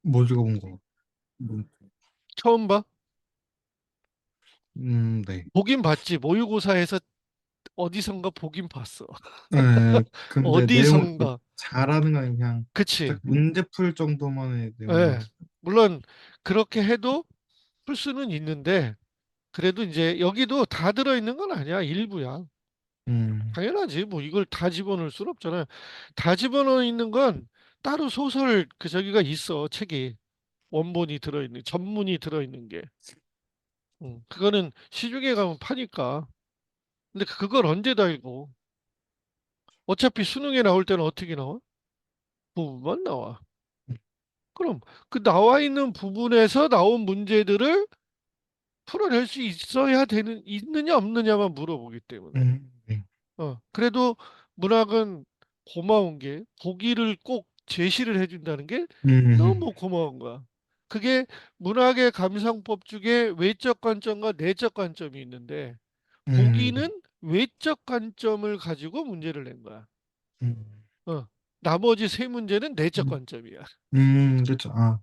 못 읽어본 거. 음, 처음 봐? 네. 보긴 봤지. 모의고사에서 어디선가 보긴 봤어. 네, 근데 내용을 그렇게 어디선가. 잘하는 건 그냥 그치? 딱 문제 풀 정도만의 예. 내용이어서. 물론 그렇게 해도 풀 수는 있는데 그래도 이제 여기도 다 들어있는 건 아니야. 일부야. 음, 당연하지. 뭐 이걸 다 집어넣을 수는 없잖아요. 다 집어넣어 있는 건 따로 소설 그 저기가 있어. 책이. 원본이 들어있는, 전문이 들어있는 게. 그거는 시중에 가면 파니까. 근데 그걸 언제 다 읽어? 어차피 수능에 나올 때는 어떻게 나와? 부분만 나와. 그럼 그 나와 있는 부분에서 나온 문제들을 풀어낼 수 있어야 되는, 있느냐 없느냐만 물어보기 때문에. 네. 그래도 문학은 고마운 게 보기를 꼭 제시를 해준다는 게 음, 너무 고마운 거야. 그게 문학의 감상법 중에 외적 관점과 내적 관점이 있는데 네. 보기는 외적 관점을 가지고 문제를 낸 거야. 음, 어. 나머지 세 문제는 내적 음, 관점이야. 그렇죠. 아,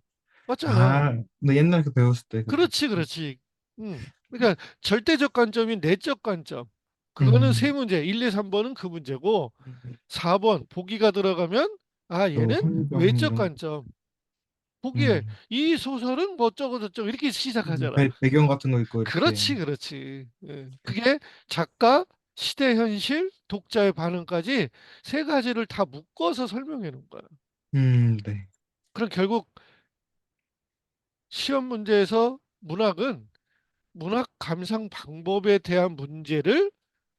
맞잖아. 나 옛날에 그 배웠을 때 그거. 그렇지, 그렇지. 그러니까 절대적 관점인 내적 관점. 그거는 세 음, 문제. 1, 2, 3번은 그 문제고 음, 4번 보기가 들어가면 아, 또 얘는 성경 외적 이런, 관점. 보기에 음, 이 소설은 뭐 어쩌고 저쩌고 이렇게 시작하잖아. 배경 같은 거 있고 이렇게. 그렇지, 그렇지. 예. 그게 작가, 시대 현실, 독자의 반응까지 세 가지를 다 묶어서 설명해 놓은 거야. 네. 그럼 결국 시험 문제에서 문학은 문학 감상 방법에 대한 문제를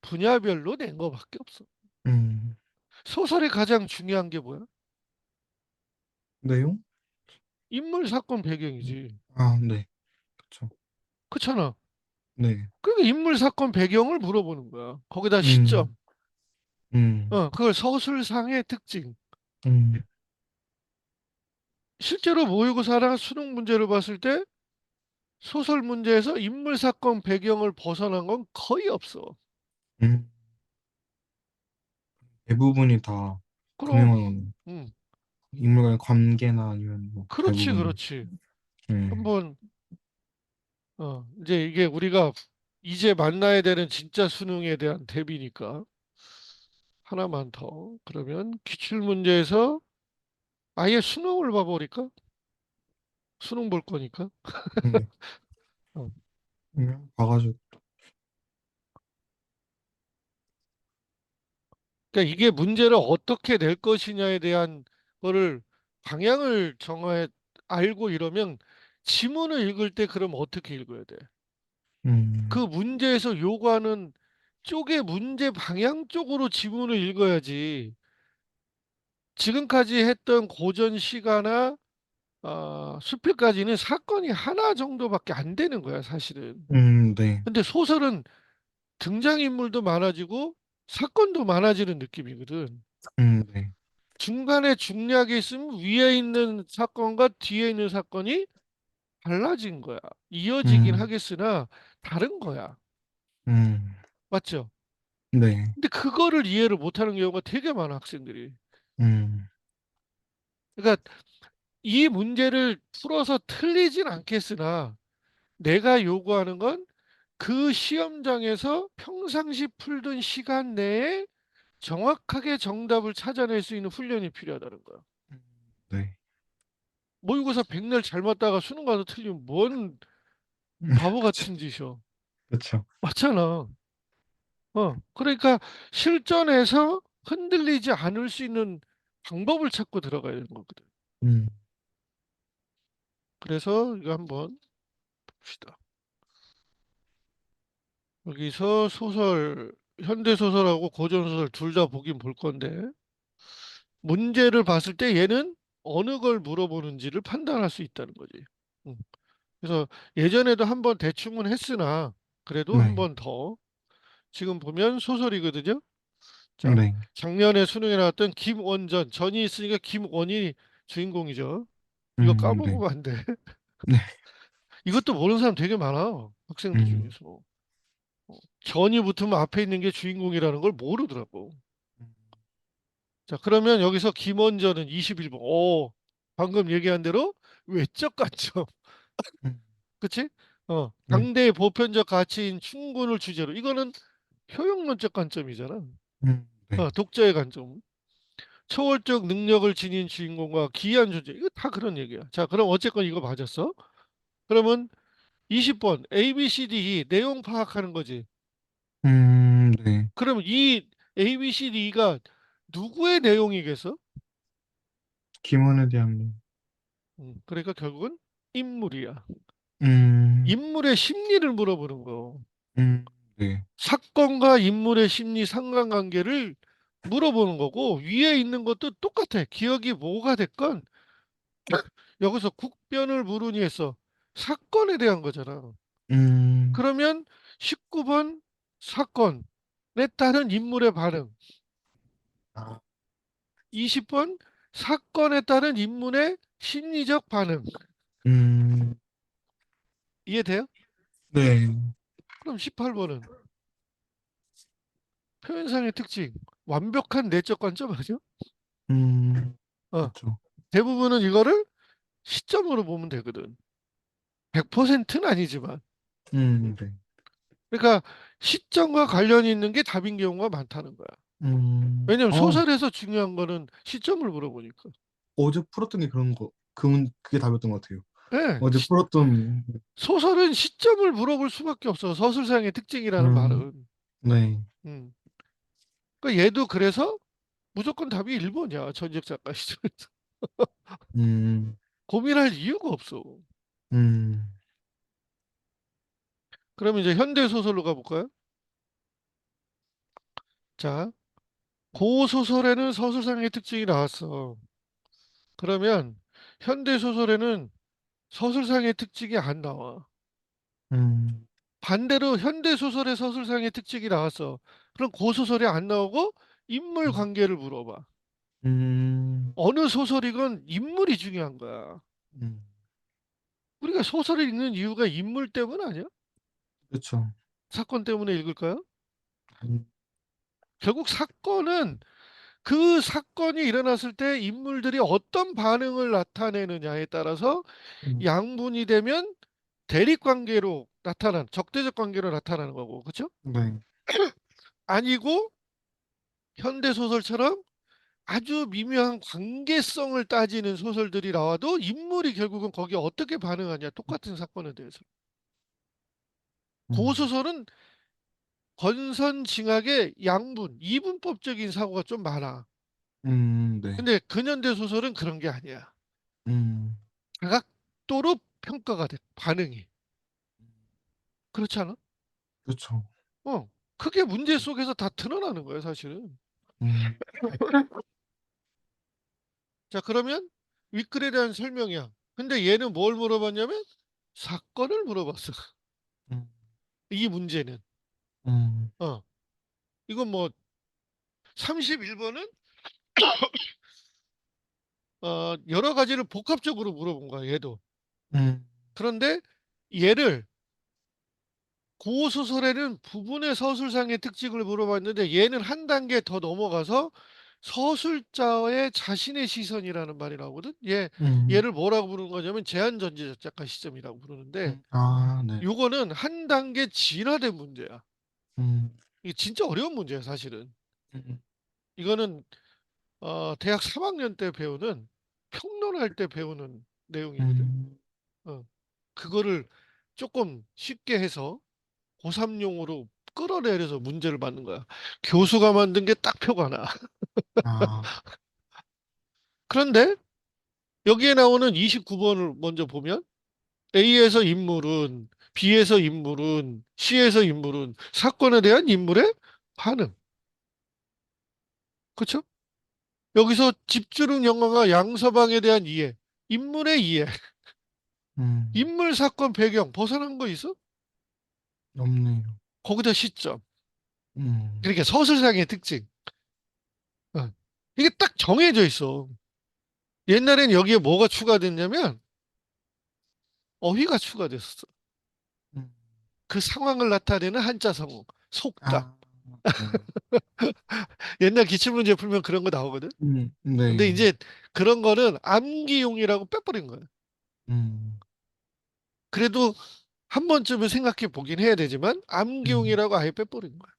분야별로 낸 거밖에 없어. 음, 소설이 가장 중요한 게 뭐야? 내용? 인물, 사건, 배경이지. 아, 네. 그쵸. 그렇잖아. 네. 그러니까 인물, 사건, 배경을 물어보는 거야. 거기다 음, 시점. 음, 그걸 서술상의 특징. 음, 실제로 모의고사나 수능 문제를 봤을 때 소설 문제에서 인물, 사건, 배경을 벗어난 건 거의 없어. 음. 대부분이 다 그럼, 동행하는 음, 인물 간의 관계나 아니면 뭐 그렇지, 대부분. 그렇지. 음, 한번, 이제 이게 우리가 이제 만나야 되는 진짜 수능에 대한 대비니까 하나만 더. 그러면 기출 문제에서 아예 수능을 봐버릴까? 수능 볼 거니까. 네. 어. 봐가지고. 그러니까 이게 문제를 어떻게 낼 것이냐에 대한 거를 방향을 정해 알고 이러면 지문을 읽을 때 그럼 어떻게 읽어야 돼? 그 음, 문제에서 요구하는 쪽의 문제 방향 쪽으로 지문을 읽어야지. 지금까지 했던 고전 시가나 수필까지는 사건이 하나 정도밖에 안 되는 거야, 사실은. 네. 근데 소설은 등장인물도 많아지고 사건도 많아지는 느낌이거든. 네. 중간에 중략이 있으면 위에 있는 사건과 뒤에 있는 사건이 달라진 거야. 이어지긴 음, 하겠으나 다른 거야. 음, 맞죠? 네. 근데 그거를 이해를 못하는 경우가 되게 많아, 학생들이. 음, 그러니까 이 문제를 풀어서 틀리진 않겠으나 내가 요구하는 건 그 시험장에서 평상시 풀던 시간 내에 정확하게 정답을 찾아낼 수 있는 훈련이 필요하다는 거야. 네. 모의고사 백날 잘 맞다가 수능 가서 틀리면 뭔 바보 그쵸. 같은 짓이야. 그쵸. 맞잖아. 그러니까 실전에서 흔들리지 않을 수 있는 방법을 찾고 들어가야 되는 거거든. 음, 그래서 이거 한번 봅시다. 여기서 소설, 현대소설하고 고전소설 둘 다 보긴 볼 건데, 문제를 봤을 때 얘는 어느 걸 물어보는지를 판단할 수 있다는 거지. 음. 그래서 예전에도 한번 대충은 했으나, 그래도 한 네. 번 더. 지금 보면 소설이거든요. 자, 네. 작년에 수능에 나왔던 김원전, 전이 있으니까 김원이 주인공이죠. 이거 네. 까먹으면 안 돼. 네. 이것도 모르는 사람 되게 많아. 학생들 음, 중에서. 전이 붙으면 앞에 있는 게 주인공이라는 걸 모르더라고. 자, 그러면 여기서 김원전은 21번. 방금 얘기한 대로 외적 관점. 음, 그치? 네. 당대의 보편적 가치인 충군을 주제로. 이거는 효용론적 관점이잖아. 네. 독자의 관점. 초월적 능력을 지닌 주인공과 기이한 존재. 이거 다 그런 얘기야. 자, 그럼 어쨌건 이거 맞았어? 그러면 20번 A, B, C, D, E 내용 파악하는 거지. 네. 그러면 이 A, B, C, D가 누구의 내용이겠어? 기본에 대한, 그러니까 결국은 인물이야. 음, 인물의 심리를 물어보는 거. 네. 사건과 인물의 심리 상관관계를 물어보는 거고 위에 있는 것도 똑같아. 기억이 뭐가 됐건 여기서 국변을 물으니 해서 사건에 대한 거잖아. 음, 그러면 19번 사건에 따른 인물의 반응, 아, 20번 사건에 따른 인물의 심리적 반응. 음, 이해돼요? 네. 그럼 18번은 표현상의 특징, 완벽한 내적 관점 아니야? 어, 그쵸. 대부분은 이거를 시점으로 보면 되거든. 100%는 아니지만. 네. 그러니까 시점과 관련이 있는 게 답인 경우가 많다는 거야. 음, 왜냐면 어, 소설에서 중요한 거는 시점을 물어보니까. 어제 풀었던 게 그런 거, 그게 답이었던 것 같아요. 예, 어제 풀었던, 소설은 시점을 물어볼 수밖에 없어. 서술상의 특징이라는 음, 말은. 네. 음. 그러니까 얘도 그래서 무조건 답이 1번이야. 전직 작가 시점에서. 음, 고민할 이유가 없어. 음, 그러면 이제 현대 소설로 가볼까요? 자, 고소설에는 서술상의 특징이 나왔어. 그러면 현대 소설에는 서술상의 특징이 안 나와. 음, 반대로 현대 소설의 서술상의 특징이 나왔어. 그럼 고소설이 안 나오고 인물 음, 관계를 물어봐. 음, 어느 소설이건 인물이 중요한 거야. 음, 우리가 소설을 읽는 이유가 인물 때문 아니야? 그쵸. 사건 때문에 읽을까요? 음, 결국 사건은 그 사건이 일어났을 때 인물들이 어떤 반응을 나타내느냐에 따라서 음, 양분이 되면 대립 관계로 나타난 적대적 관계로 나타나는 거고, 그렇죠? 네. 아니고 현대 소설처럼 아주 미묘한 관계성을 따지는 소설들이 나와도 인물이 결국은 거기에 어떻게 반응하냐, 똑같은 사건에 대해서. 음, 고소설은 건선징악의 양분, 이분법적인 사고가 좀 많아. 네. 근데 근현대 소설은 그런 게 아니야. 음, 다각도로 평가가 돼, 반응이. 그렇지 않아? 그쵸. 크게 문제 속에서 다 드러나는 거예요, 사실은. 음, 자, 그러면 윗글에 대한 설명이야. 근데 얘는 뭘 물어봤냐면 사건을 물어봤어. 음, 이 문제는. 음, 어, 이건 뭐 31번은 여러 가지를 복합적으로 물어본 거야, 얘도. 음, 그런데 얘를 고소설에는 부분의 서술상의 특징을 물어봤는데 얘는 한 단계 더 넘어가서 서술자의 자신의 시선이라는 말이 나오거든. 음, 얘를 뭐라고 부르는 거냐면 제한전제적 작가 시점이라고 부르는데 아, 네. 요거는 한 단계 진화된 문제야. 음, 이게 진짜 어려운 문제야, 사실은. 음, 이거는 대학 3학년 때 배우는 평론할 때 배우는 내용이거든. 음, 어, 그거를 조금 쉽게 해서 고3용으로 끌어내려서 문제를 받는 거야. 교수가 만든 게 딱 표가 나. 아, 그런데 여기에 나오는 29번을 먼저 보면 A에서 인물은 B에서 인물은 C에서 인물은 사건에 대한 인물의 반응. 그렇죠? 여기서 집주릉 영화가 양서방에 대한 이해, 인물의 이해, 음, 인물 사건 배경 벗어난 거 있어? 없네요. 거기다 시점. 음, 그러니까 서술상의 특징. 어. 이게 딱 정해져 있어. 옛날엔 여기에 뭐가 추가됐냐면 어휘가 추가됐었어. 음, 그 상황을 나타내는 한자 성어, 속담. 아, 네. 옛날 기출문제 풀면 그런 거 나오거든. 근데 네. 이제 그런 거는 암기용이라고 빼버린 거야. 음, 그래도 한 번쯤은 생각해 보긴 해야 되지만 음, 암기용이라고 아예 빼버린 거야.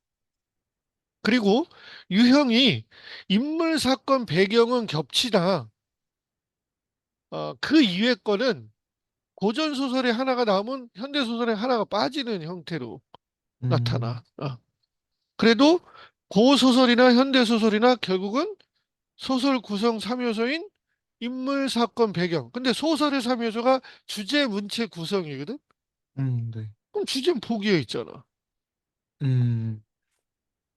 그리고 유형이 인물, 사건, 배경은 겹치다. 그 이외의 거는 고전 소설에 하나가 나오면 현대 소설에 하나가 빠지는 형태로 음, 나타나. 그래도 고소설이나 현대 소설이나 결국은 소설 구성 3요소인 인물, 사건, 배경. 근데 소설의 3요소가 주제, 문체, 구성이거든? 네. 그럼 주제는 포기해 있잖아. 음,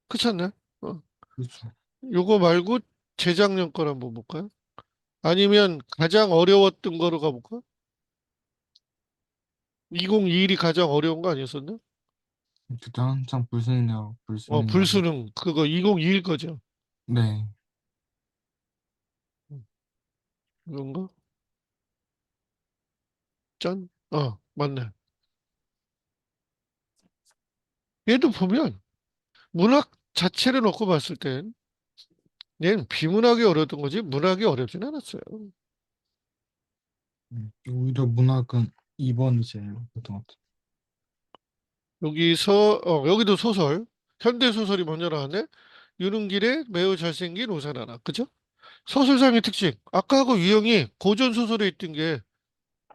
그렇지 않나? 어. 그렇죠. 요거 말고 재작년 걸 한번 볼까요? 아니면 가장 어려웠던 거로 가볼까? 2021이 가장 어려운 거 아니었었나? 그때 한창 불순이네요. 불순이라고. 불수능 그거 2021 거죠. 네. 이건가? 짠. 맞네. 얘도 보면 문학 자체를 놓고 봤을 땐 얘는 비문학이 어려웠던 거지 문학이 어렵진 않았어요. 오히려 문학은 2번이 제일 어떤 것 같아요. 여기도 소설. 현대 소설이 먼저 나왔네. 유능길의 매우 잘생긴 우산 하나. 그죠? 소설상의 특징. 아까하고 유형이 고전 소설에 있던 게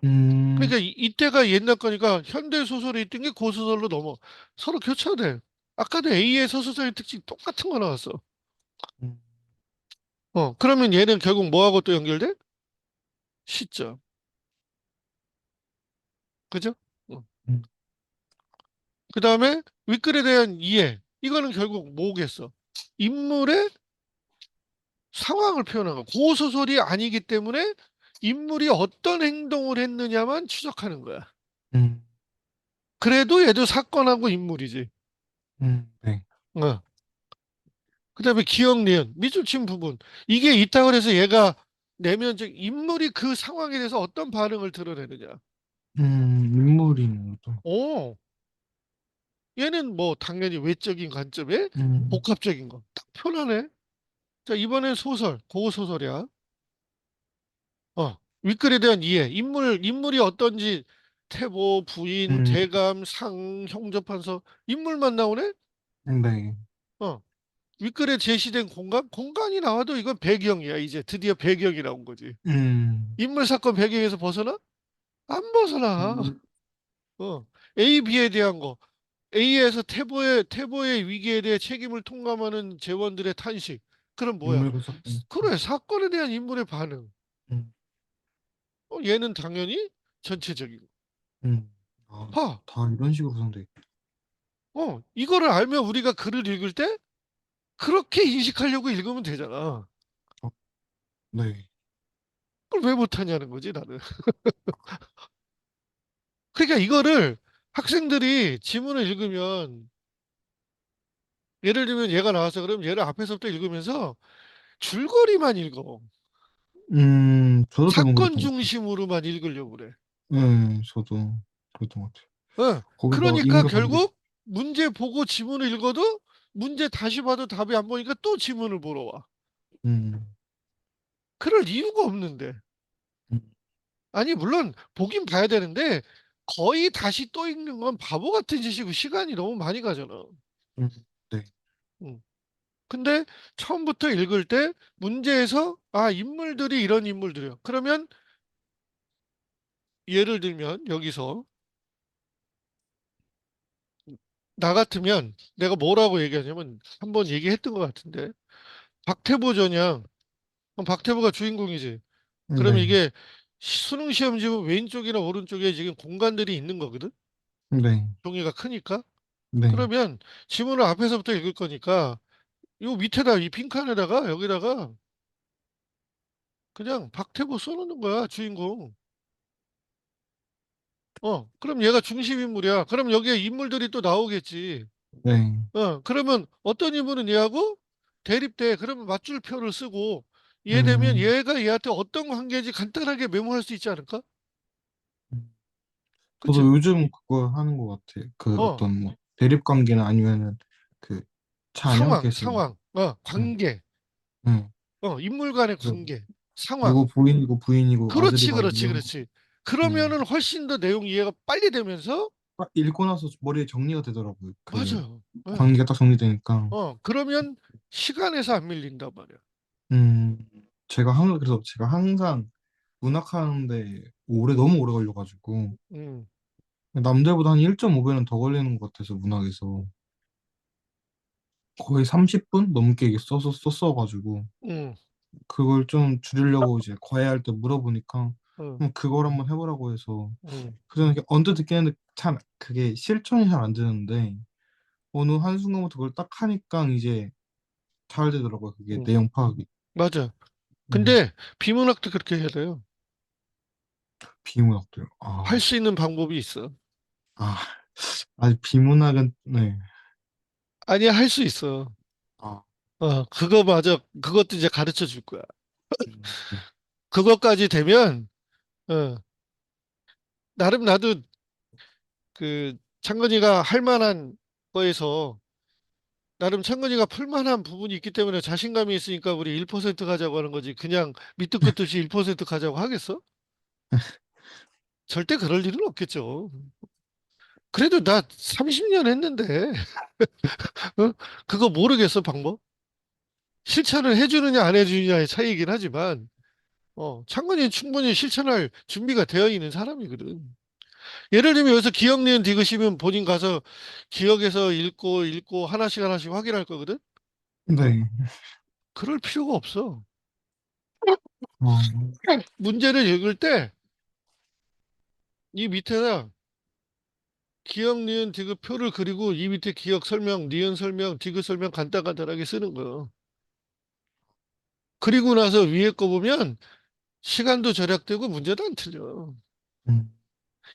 음, 그러니까 이때가 옛날 거니까 현대 소설에 있던 게 고소설로 넘어. 서로 교차돼. 아까도 A의 소설상의 특징 똑같은 거 나왔어. 음, 그러면 얘는 결국 뭐하고 또 연결돼? 시점. 그죠? 어. 음, 그 다음에 윗글에 대한 이해. 이거는 결국 뭐겠어? 인물의 상황을 표현한 거. 고소설이 아니기 때문에 인물이 어떤 행동을 했느냐만 추적하는 거야. 음, 그래도 얘도 사건하고 인물이지. 네. 어. 그 다음에 기억, 니은, 미술침 부분. 이게 있다고 해서 얘가 내면적 인물이 그 상황에 대해서 어떤 반응을 드러내느냐. 인물이네요, 또. 오, 얘는 뭐 당연히 외적인 관점에 음, 복합적인 거. 딱 편하네. 자, 이번엔 소설, 고소설이야. 윗글에 대한 이해. 인물이 어떤지 태보, 부인, 음, 대감, 상, 형접한서 인물만 나오네? 네. 어. 윗글에 제시된 공간? 공간이 나와도 이건 배경이야. 이제 드디어 배경이 나온 거지. 음, 인물 사건 배경에서 벗어나? 안 벗어나. 음, 어. A, B에 대한 거. A에서 태보의 위기에 대해 책임을 통감하는 재원들의 탄식. 그럼 뭐야? 인물과 사건. 그래, 사건에 대한 인물의 반응. 음, 얘는 당연히 전체적이고. 음. 아, 하, 다 이런 식으로 구성돼 있 이거를 알면 우리가 글을 읽을 때 그렇게 인식하려고 읽으면 되잖아. 어, 네. 그걸 왜 못하냐는 거지, 나는. 그러니까 이거를 학생들이 지문을 읽으면 예를 들면 얘가 나왔어. 그럼 얘를 앞에서부터 읽으면서 줄거리만 읽어. 저도 대부분 사건 그랬던 것 같아요. 중심으로만 읽으려고 그래. 네, 저도 그랬던 것 같아요. 거기서 그러니까 인물 관계, 결국 문제 보고 지문을 읽어도 문제 다시 봐도 답이 안 보니까 또 지문을 보러 와. 음, 그럴 이유가 없는데. 음, 아니, 물론 보긴 봐야 되는데 거의 다시 또 읽는 건 바보 같은 짓이고 시간이 너무 많이 가잖아. 음, 네, 음. 근데 처음부터 읽을 때 문제에서 인물들이 이런 인물들이야. 그러면 예를 들면 여기서 나 같으면 내가 뭐라고 얘기하냐면 한번 얘기했던 것 같은데 박태보 전향 그럼 박태보가 주인공이지. 그러면 네, 이게 수능 시험지면 왼쪽이나 오른쪽에 지금 공간들이 있는 거거든. 네, 종이가 크니까. 네, 그러면 지문을 앞에서부터 읽을 거니까 요 밑에다 이 빈칸에다가 여기다가 그냥 박태보 써놓는 거야 주인공. 그럼 얘가 중심 인물이야. 그럼 여기에 인물들이 또 나오겠지. 네. 그러면 어떤 인물은 얘하고 대립돼. 그러면 맞줄표를 쓰고 이해되면 음, 얘가 얘한테 어떤 관계인지 간단하게 메모할 수 있지 않을까? 그치? 저도 요즘 그거 하는 것 같아요. 그 어, 어떤 뭐 대립 관계나 아니면은 그 자녀 계승. 네, 관계. 네. 인물 간의 그래서 관계. 상황. 누구 부인이고 부인이고 아들이고 그렇지, 그렇지, 아들이고. 그렇지. 네. 그러면은 훨씬 더 내용 이해가 빨리 되면서 딱 읽고 나서 머리에 정리가 되더라고요. 그 맞아요. 예. 관계가 딱 정리되니까. 그러면 시간에서 안 밀린단 말이야. 음, 그래서 제가 항상 문학하는데 너무 오래 걸려가지고, 음, 남들보다 한 1.5배는 더 걸리는 것 같아서, 문학에서. 거의 30분 넘게 이게 썼어가지고, 음, 그걸 좀 줄이려고 이제 과외할 때 물어보니까, 음, 그걸 한번 해보라고 해서, 음, 그래서 이렇게 언뜻 듣기에는 참 그게 실천이 잘 안 되는데, 어느 한순간부터 그걸 딱 하니까 이제 잘 되더라고요. 그게 음. 내용 파악이. 맞아. 음, 근데 비문학도 그렇게 해야 돼요. 비문학도요. 할 수 있는 방법이 있어. 아, 비문학은, 네. 아니야, 할 수 있어. 아, 그거 맞아. 그것도 이제 가르쳐 줄 거야. 네. 그것까지 되면, 어, 나름 나도 그 창건이가 할 만한 거에서 나름 창건이가 풀만한 부분이 있기 때문에 자신감이 있으니까 우리 1% 가자고 하는 거지. 그냥 밑도 끝도 없이 1% 가자고 하겠어? 절대 그럴 일은 없겠죠. 그래도 나 30년 했는데, 어? 그거 모르겠어, 방법? 실천을 해주느냐, 안 해주느냐의 차이이긴 하지만, 창건이는 충분히 실천할 준비가 되어 있는 사람이거든. 예를 들면 여기서 기억, 니은, 디귿이면 본인 가서 기억에서 읽고 하나씩 하나씩 확인할 거거든? 네. 그럴 필요가 없어. 어, 문제를 읽을 때 이 밑에다 기억, 니은, 디귿 표를 그리고 이 밑에 기억 설명, 니은 설명, 디귿 설명 간단간단하게 쓰는 거예요. 그리고 나서 위에 거 보면 시간도 절약되고 문제도 안 틀려. 음,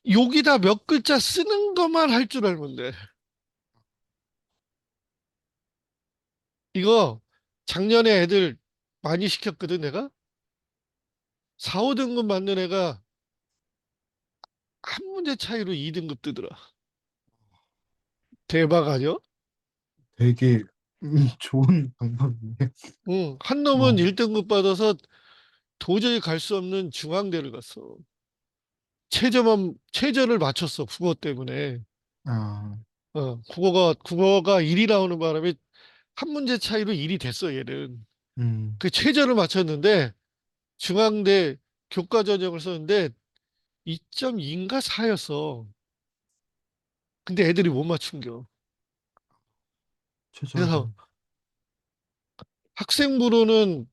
여기다 몇 글자 쓰는 것만 할 줄 알면 돼. 이거 작년에 애들 많이 시켰거든, 내가? 4, 5등급 맞는 애가 한 문제 차이로 2등급 뜨더라. 대박 아니야? 되게 좋은 방법이네요. 응, 한 놈은 어, 1등급 받아서 도저히 갈 수 없는 중앙대를 갔어. 최저를 맞췄어, 국어 때문에. 아, 국어가 1이 나오는 바람에 한 문제 차이로 1이 됐어, 얘는. 음, 그 최저를 맞췄는데, 중앙대 교과 전형을 썼는데, 2.2인가 4였어. 근데 애들이 못 맞춘겨. 최저를, 그래서 학생부로는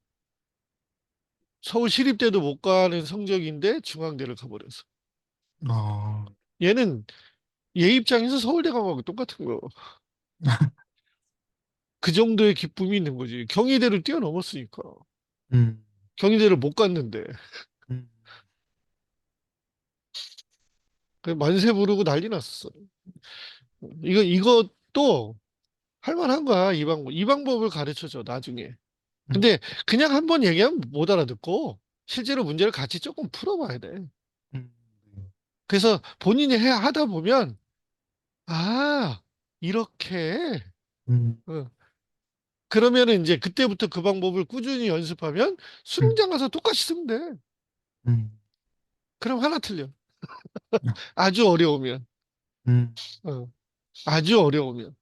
서울 시립대도 못 가는 성적인데 중앙대를 가버렸어. 아, 얘는 얘 입장에서 서울대 가고 똑같은 거. 그 정도의 기쁨이 있는 거지. 경희대를 뛰어넘었으니까. 음, 경희대를 못 갔는데. 음, 만세 부르고 난리 났어. 이것도 할 만한 거야, 이 방법. 이 방법을 가르쳐 줘, 나중에. 음, 근데 그냥 한 번 얘기하면 못 알아듣고 실제로 문제를 같이 조금 풀어봐야 돼. 음, 그래서 본인이 하다 보면 아, 이렇게 음, 어. 그러면은 이제 그때부터 그 방법을 꾸준히 연습하면 음, 수능장 가서 똑같이 쓰면 돼. 음, 그럼 하나 틀려. 아주 어려우면. 음, 어. 아주 어려우면.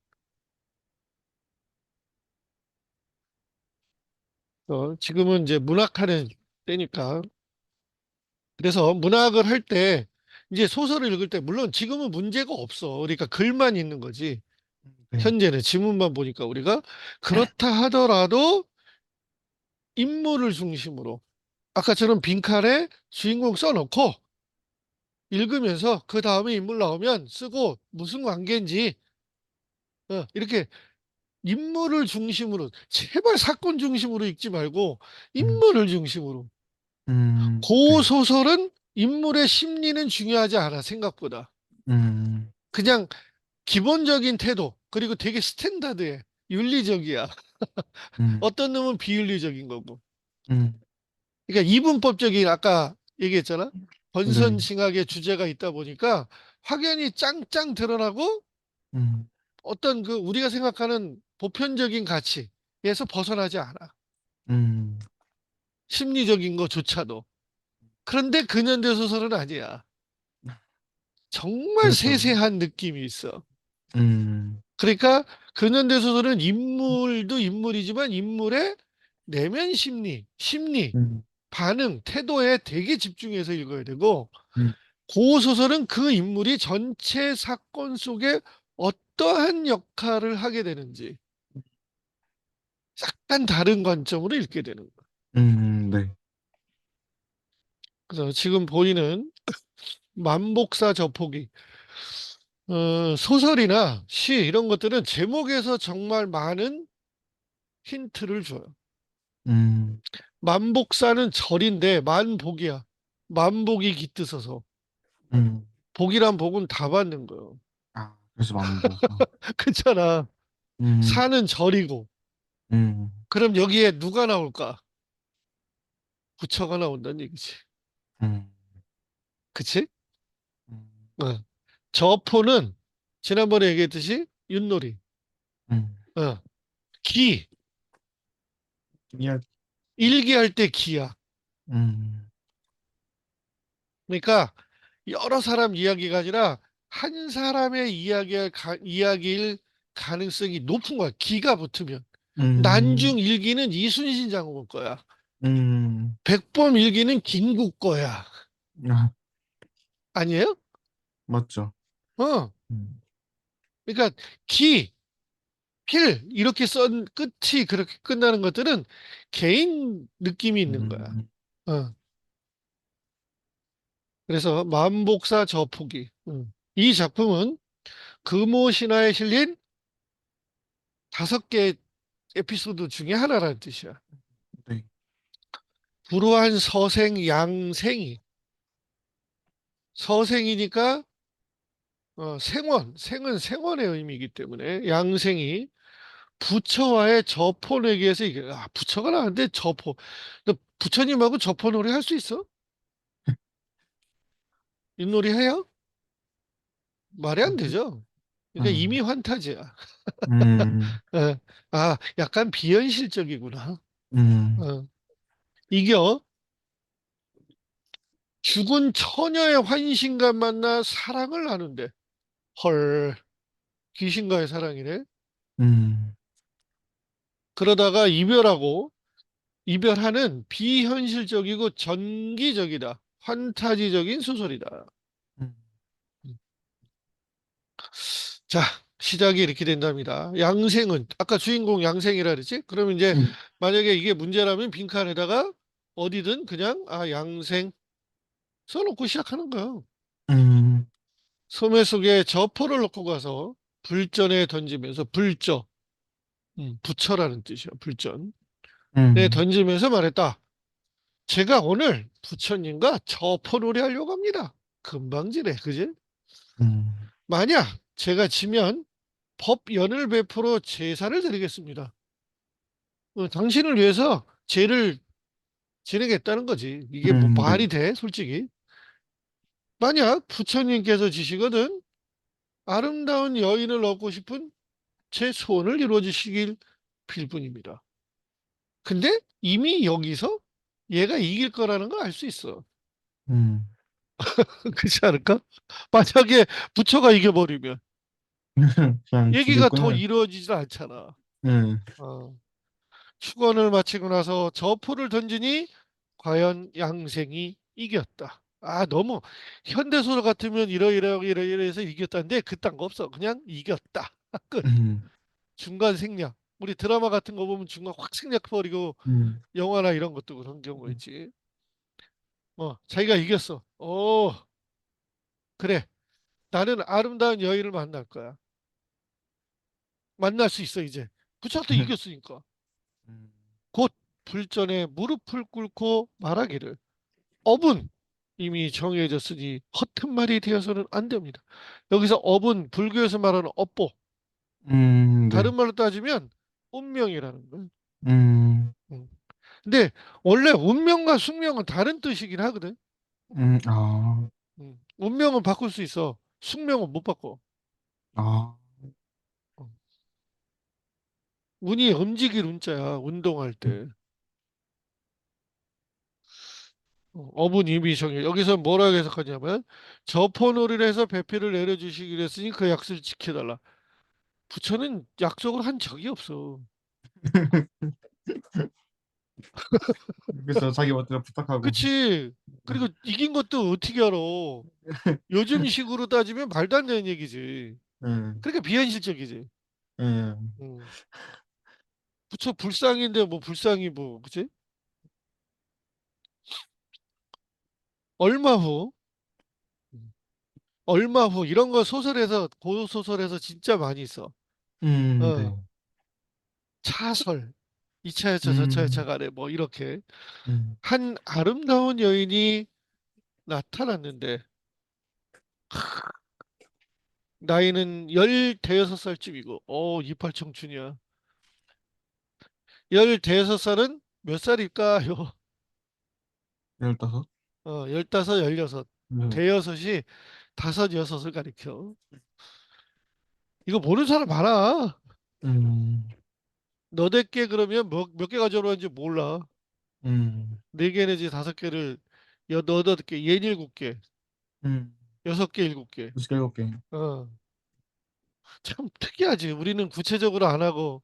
지금은 이제 문학하는 때니까. 그래서 문학을 할 때 이제 소설을 읽을 때 물론 지금은 문제가 없어. 그러니까 글만 있는 거지. 네, 현재는 지문만 보니까 우리가 그렇다 하더라도 인물을 중심으로 아까처럼 빈칸에 주인공 써놓고 읽으면서 그 다음에 인물 나오면 쓰고 무슨 관계인지 이렇게 인물을 중심으로 제발 사건 중심으로 읽지 말고 음, 인물을 중심으로 그 네, 소설은 인물의 심리는 중요하지 않아 생각보다 음, 그냥 기본적인 태도 그리고 되게 스탠다드해 윤리적이야 음, 어떤 놈은 비윤리적인 거고 음, 그러니까 이분법적인 아까 얘기했잖아 네, 권선징악의 주제가 있다 보니까 확연히 짱짱 드러나고 음, 어떤 그 우리가 생각하는 보편적인 가치에서 벗어나지 않아. 음, 심리적인 것조차도. 그런데 근현대 소설은 아니야. 정말 그렇죠. 세세한 느낌이 있어. 음, 그러니까 근현대 소설은 인물도 인물이지만 인물의 내면 심리, 음, 반응, 태도에 되게 집중해서 읽어야 되고, 음, 고소설은 그 인물이 전체 사건 속에 어떠한 역할을 하게 되는지 약간 다른 관점으로 읽게 되는 거야. 네. 그래서 지금 보이는 만복사 저포기, 소설이나 시 이런 것들은 제목에서 정말 많은 힌트를 줘요. 음, 만복사는 절인데 만복이야. 만복이 깃드서서 음, 복이란 복은 다 받는 거예요. 그래서 만복. 그렇잖아. 음, 사는 절이고. 음, 그럼 여기에 누가 나올까? 부처가 나온다는 얘기지. 음, 그치? 음, 어. 저포는 지난번에 얘기했듯이 윷놀이. 음, 어. 기. 이야, 일기할 때 기야. 음, 그러니까 여러 사람 이야기가 아니라 한 사람의 이야기일 가능성이 높은 거야. 기가 붙으면. 음, 난중 일기는 이순신 장군 거야. 음, 백범 일기는 김국 거야. 아, 아니에요? 맞죠. 어. 음, 그러니까 기, 필 이렇게 쓴 끝이 그렇게 끝나는 것들은 개인 느낌이 있는 거야. 음, 어. 그래서 만복사 저포기. 이 작품은 금오 신화에 실린 5개 에피소드 중에 하나라는 뜻이야. 네. 불우한 서생, 양생이. 서생이니까 생은 생원의 의미이기 때문에 양생이 부처와의 저포 내기에서 이게 부처가 나왔는데 저포. 너 부처님하고 저포 놀이 할 수 있어? 윷놀이 해요? 말이 안 되죠. 그러니까 음, 이미 환타지야. 음, 어, 약간 비현실적이구나. 음, 어, 이겨 죽은 처녀의 환신과 만나 사랑을 나눈대. 헐, 귀신과의 사랑이네. 음, 그러다가 이별하는 비현실적이고 전기적이다. 환타지적인 소설이다. 음, 자, 시작이 이렇게 된답니다. 양생은, 아까 주인공 양생이라 그랬지? 그러면 이제 만약에 이게 문제라면 빈칸에다가 어디든 그냥, 양생 써놓고 시작하는 거야. 음, 소매 속에 저포를 넣고 가서 불전에 던지면서 부처라는 뜻이야, 불전. 네, 음, 던지면서 말했다. 제가 오늘 부처님과 저포놀이 하려고 합니다. 금방지네, 그지? 음, 만약 제가 지면 법연을 베풀어 제사를 드리겠습니다. 당신을 위해서 죄를 지내겠다는 거지. 이게 뭐 네. 말이 돼, 솔직히. 만약 부처님께서 지시거든 아름다운 여인을 얻고 싶은 제 소원을 이루어 주시길 빌 뿐입니다. 근데 이미 여기서 얘가 이길 거라는 걸 알 수 있어. 음, 그렇지 않을까? 만약에 부처가 이겨버리면 그냥 얘기가 더 죽였구나. 이루어지질 않잖아. 음, 어. 축원을 마치고 나서 저포를 던지니 과연 양생이 이겼다. 너무 현대소설 같으면 이러이러해서 이겼다는데 그딴 거 없어. 그냥 이겼다. 끝. 음, 중간 생략. 우리 드라마 같은 거 보면 중간 확 생략해버리고 음, 영화나 이런 것도 그런 경우 있지. 자기가 이겼어. 그래. 나는 아름다운 여인을 만날 거야. 만날 수 있어, 이제. 부처한테 이겼으니까. 음, 곧 불전에 무릎을 꿇고 말하기를. 업은 이미 정해졌으니 허튼 말이 되어서는 안 됩니다. 여기서 업은 불교에서 말하는 업보. 네. 다른 말로 따지면 운명이라는 거예요. 음, 음. 근데 원래 운명과 숙명은 다른 뜻이긴 하거든. 아, 운명은 바꿀 수 있어. 숙명은 못 바꿔. 아, 어. 운이 움직일 운자야. 운동할 음, 때. 어분 이미 정해. 여기서 뭐라고 해석하냐면 저포놀이를 해서 배필을 내려주시기로 했으니 그 약속을 지켜달라. 부처는 약속을 한 적이 없어. 그래서 자기 멋대로 부탁하고. 그치? 그리고 이긴 것도 어떻게 알아? 요즘 식으로 따지면 말도 안 되는 얘기지. 예, 그러니까 비현실적이지. 예, 음. 부처 불상인데 뭐 불상이 뭐, 그치? 얼마 후, 음. 얼마 후, 이런 거 소설에서, 고소설에서 진짜 많이 써. 네. 어, 차설, 2차 여차, 저차 여차 음, 간에 뭐 이렇게. 음, 한 아름다운 여인이 나타났는데, 나이는 16살쯤이고, 이팔 청춘이야. 16살은 몇 살일까요? 15? 15, 16. 네. 대여섯이 다섯, 여섯을 가리켜. 이거 모르는 사람 많아. 음, 너댓 개 그러면 몇 개 가져오는지 몰라. 음, 네 개 내지 다섯 개를 여덟 개, 옌 일곱 개, 음. 여섯 개, 일곱 개. 27개. 어, 참 특이하지. 우리는 구체적으로 안 하고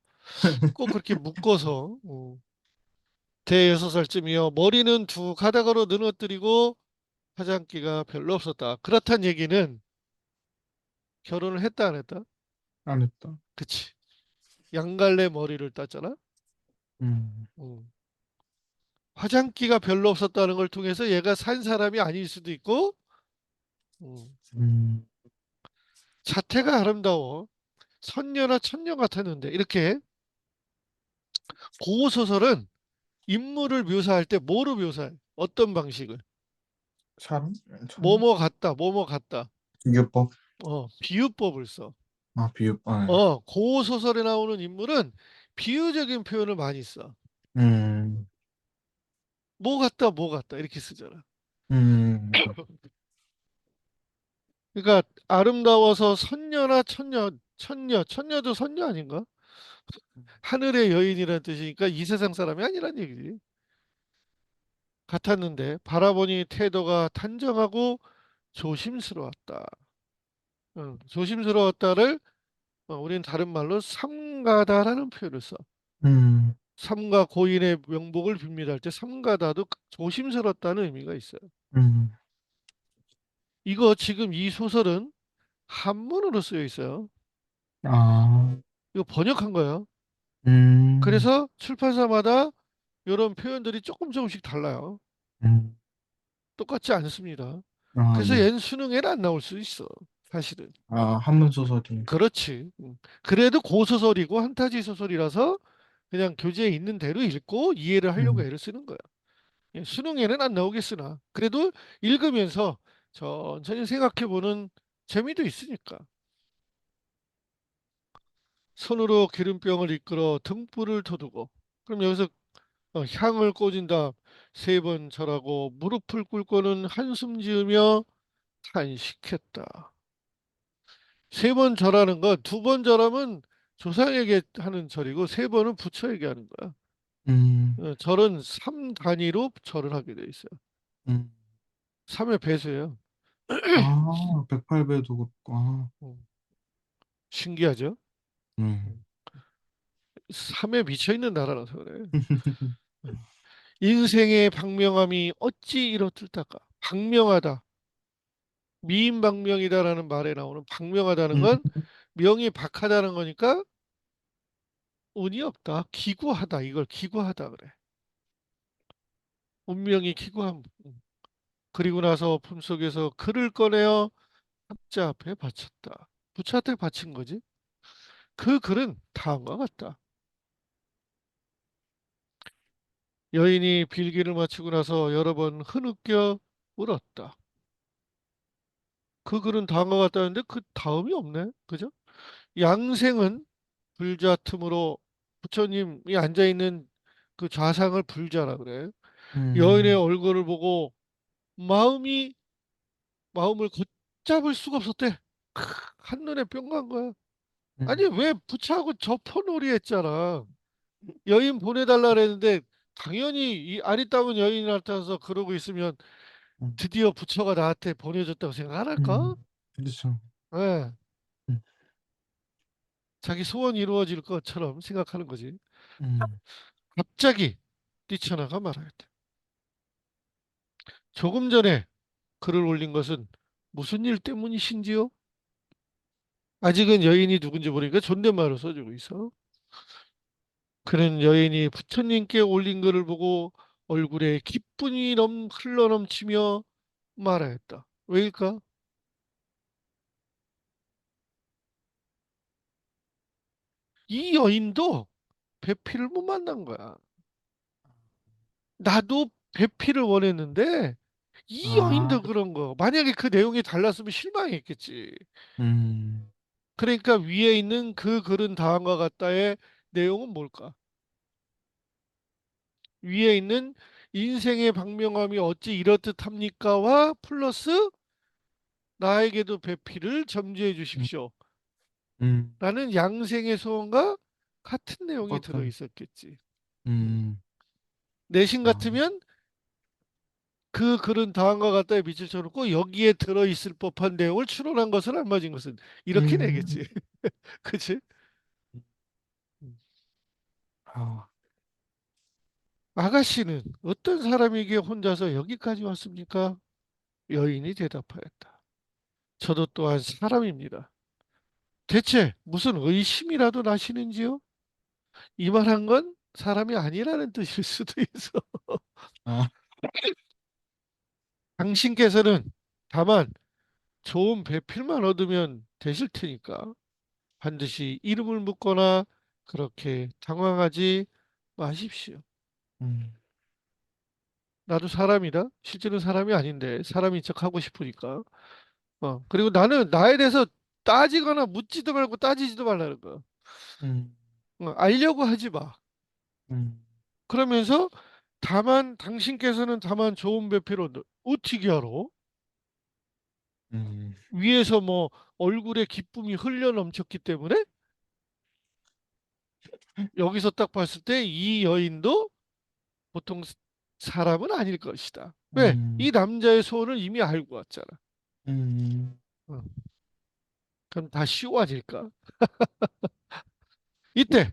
꼭 그렇게 묶어서. 대여섯 살쯤이요. 머리는 두 가닥으로 늘어뜨리고 화장기가 별로 없었다. 그렇단 얘기는 결혼을 했다 안 했다? 안 했다. 그치. 양갈래 머리를 땄잖아. 음, 음. 화장기가 별로 없었다는 걸 통해서 얘가 산 사람이 아닐 수도 있고, 음. 음, 자태가 아름다워. 선녀나 천녀 같았는데 이렇게 고소설은 인물을 묘사할 때 뭐로 묘사해? 어떤 방식을? 사람? 천? 뭐뭐 같다, 뭐뭐 같다. 비교법? 비유법을 써. 아, 비유, 아, 고소설에 나오는 인물은 비유적인 표현을 많이 써. 음, 뭐 같다, 뭐 같다 이렇게 쓰잖아. 음, 그러니까 아름다워서 선녀나 천녀, 천녀도 선녀 아닌가? 하늘의 여인이라는 뜻이니까 이 세상 사람이 아니란 얘기지. 같았는데 바라보니 태도가 단정하고 조심스러웠다. 조심스러웠다를 우리는 다른 말로 삼가다라는 표현을 써. 음, 삼가 고인의 명복을 빕니다 할 때 삼가다도 조심스럽다는 의미가 있어요. 음, 이거 지금 이 소설은 한문으로 쓰여 있어요. 아, 이거 번역한 거예요. 음, 그래서 출판사마다 이런 표현들이 조금씩 달라요. 음, 똑같지 않습니다. 아, 그래서 네. 얜 수능에는 안 나올 수 있어. 사실은. 아, 한문 소설이. 그렇지. 그래도 고소설이고 한타지 소설이라서 그냥 교재에 있는 대로 읽고 이해를 하려고 음, 애를 쓰는 거야. 예, 수능에는 안 나오겠으나 그래도 읽으면서 천천히 생각해보는 재미도 있으니까. 손으로 기름병을 이끌어 등불을 켜두고 그럼 여기서 향을 꽂은 다음 세 번 절하고 무릎을 꿇고는 한숨 지으며 탄식했다. 세 번 절하는 건 두 번 절하면 조상에게 하는 절이고 세 번은 부처에게 하는 거야. 음, 절은 3 단위로 절을 하게 돼 있어요. 음. 3의 배수예요. 아, 108배도 그렇고, 아, 음, 신기하죠? 네. 3에 미쳐 있는 나라라서 그래. 음. 인생의 박명함이 어찌 이렇듯할까? 박명하다. 미인박명이다라는 말에 나오는 박명하다는 음, 건 명이 박하다는 거니까 운이 없다. 기구하다. 이걸 기구하다 그래. 운명이 기구함. 그리고 나서 품속에서 글을 꺼내어 학자 앞에 바쳤다. 부처한테 바친 거지. 그 글은 다음과 같다. 여인이 빌기를 마치고 나서 여러 번 흐느껴 울었다. 그 글은 다음과 같다는데 그 다음이 없네. 그죠? 양생은 불자 틈으로 부처님이 앉아있는 그 좌상을 불자라 그래. 여인의 음, 얼굴을 보고 마음이 마음을 걷잡을 수가 없었대. 한눈에 뿅 간 거야. 아니 음, 왜 부처하고 저퍼놀이 했잖아. 여인 보내달라 그랬는데 당연히 이 아리따운 여인이 나타나서 그러고 있으면 음, 드디어 부처가 나한테 보내줬다고 생각 안 할까? 그렇죠. 예. 음, 자기 소원이 이루어질 것처럼 생각하는 거지. 음, 갑자기 뛰쳐나가 말하였다. 조금 전에 글을 올린 것은 무슨 일 때문이신지요? 아직은 여인이 누군지 모르니까 존댓말로 써주고 있어. 그는 여인이 부처님께 올린 글을 보고 얼굴에 기쁨이 흘러넘치며 말하였다. 왜일까? 이 여인도 배필을 못 만난 거야. 나도 배필을 원했는데 이 아, 여인도 그런 거. 만약에 그 내용이 달랐으면 실망했겠지. 음, 그러니까 위에 있는 그 글은 다음과 같다의 내용은 뭘까? 위에 있는 인생의 방명함이 어찌 이렇듯합니까와 플러스 나에게도 배필을 점지해 음, 주십시오. 음, 라는 양생의 소원과 같은 내용이 들어 똑같은, 있었겠지. 음. 음, 내신 아, 같으면 그 글은 다음과 같다에 빛을 쳐놓고 여기에 들어 있을 법한 내용을 추론한 것은 알맞은 것은 이렇게 음, 내겠지. 그치? 음. 아, 아가씨는 어떤 사람에게 혼자서 여기까지 왔습니까? 여인이 대답하였다. 저도 또한 사람입니다. 대체 무슨 의심이라도 나시는지요? 이 말한 건 사람이 아니라는 뜻일 수도 있어. 아, 당신께서는 다만 좋은 배필만 얻으면 되실 테니까 반드시 이름을 묻거나 그렇게 당황하지 마십시오. 음, 나도 사람이다. 실제는 사람이 아닌데 사람인 척 하고 싶으니까. 그리고 나는 나에 대해서 따지거나 묻지도 말고 따지지도 말라는 거야. 음, 알려고 하지 마. 음, 그러면서 다만 당신께서는 다만 좋은 배필로 어떻게 알아? 음, 위에서 뭐 얼굴에 기쁨이 흘려 넘쳤기 때문에 여기서 딱 봤을 때 이 여인도 보통 사람은 아닐 것이다. 왜? 음, 이 남자의 소원을 이미 알고 왔잖아. 음, 어, 그럼 다 쇼 아닐까? 이때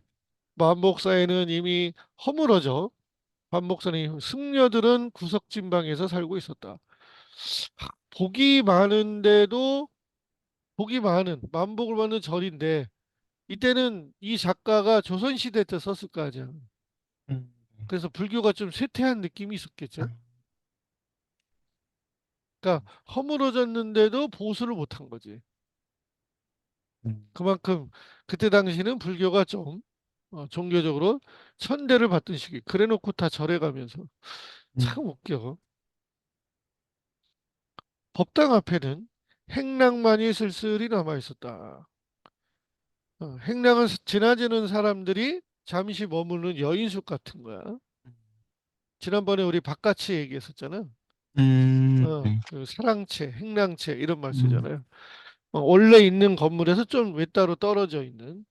만복사에는 이미 허물어져 반복사는 승려들은 구석진방에서 살고 있었다. 복이 많은데도 복이 많은 만복을 받는 절인데 이때는 이 작가가 조선시대 때 썼을 거 아니야. 음, 그래서 불교가 좀 쇠퇴한 느낌이 있었겠죠. 아, 그러니까 허물어졌는데도 보수를 못한 거지. 음, 그만큼 그때 당시는 불교가 좀 종교적으로 천대를 받던 시기. 그래놓고 다 절에 가면서 음, 참 웃겨. 법당 앞에는 행랑만이 쓸쓸히 남아 있었다. 행랑은 지나치는 사람들이 잠시 머무는 여인숙 같은 거야. 지난번에 우리 바깥이 얘기했었잖아. 네, 그 사랑채, 행랑채 이런 말 음, 쓰잖아요. 원래 있는 건물에서 좀 외따로 떨어져 있는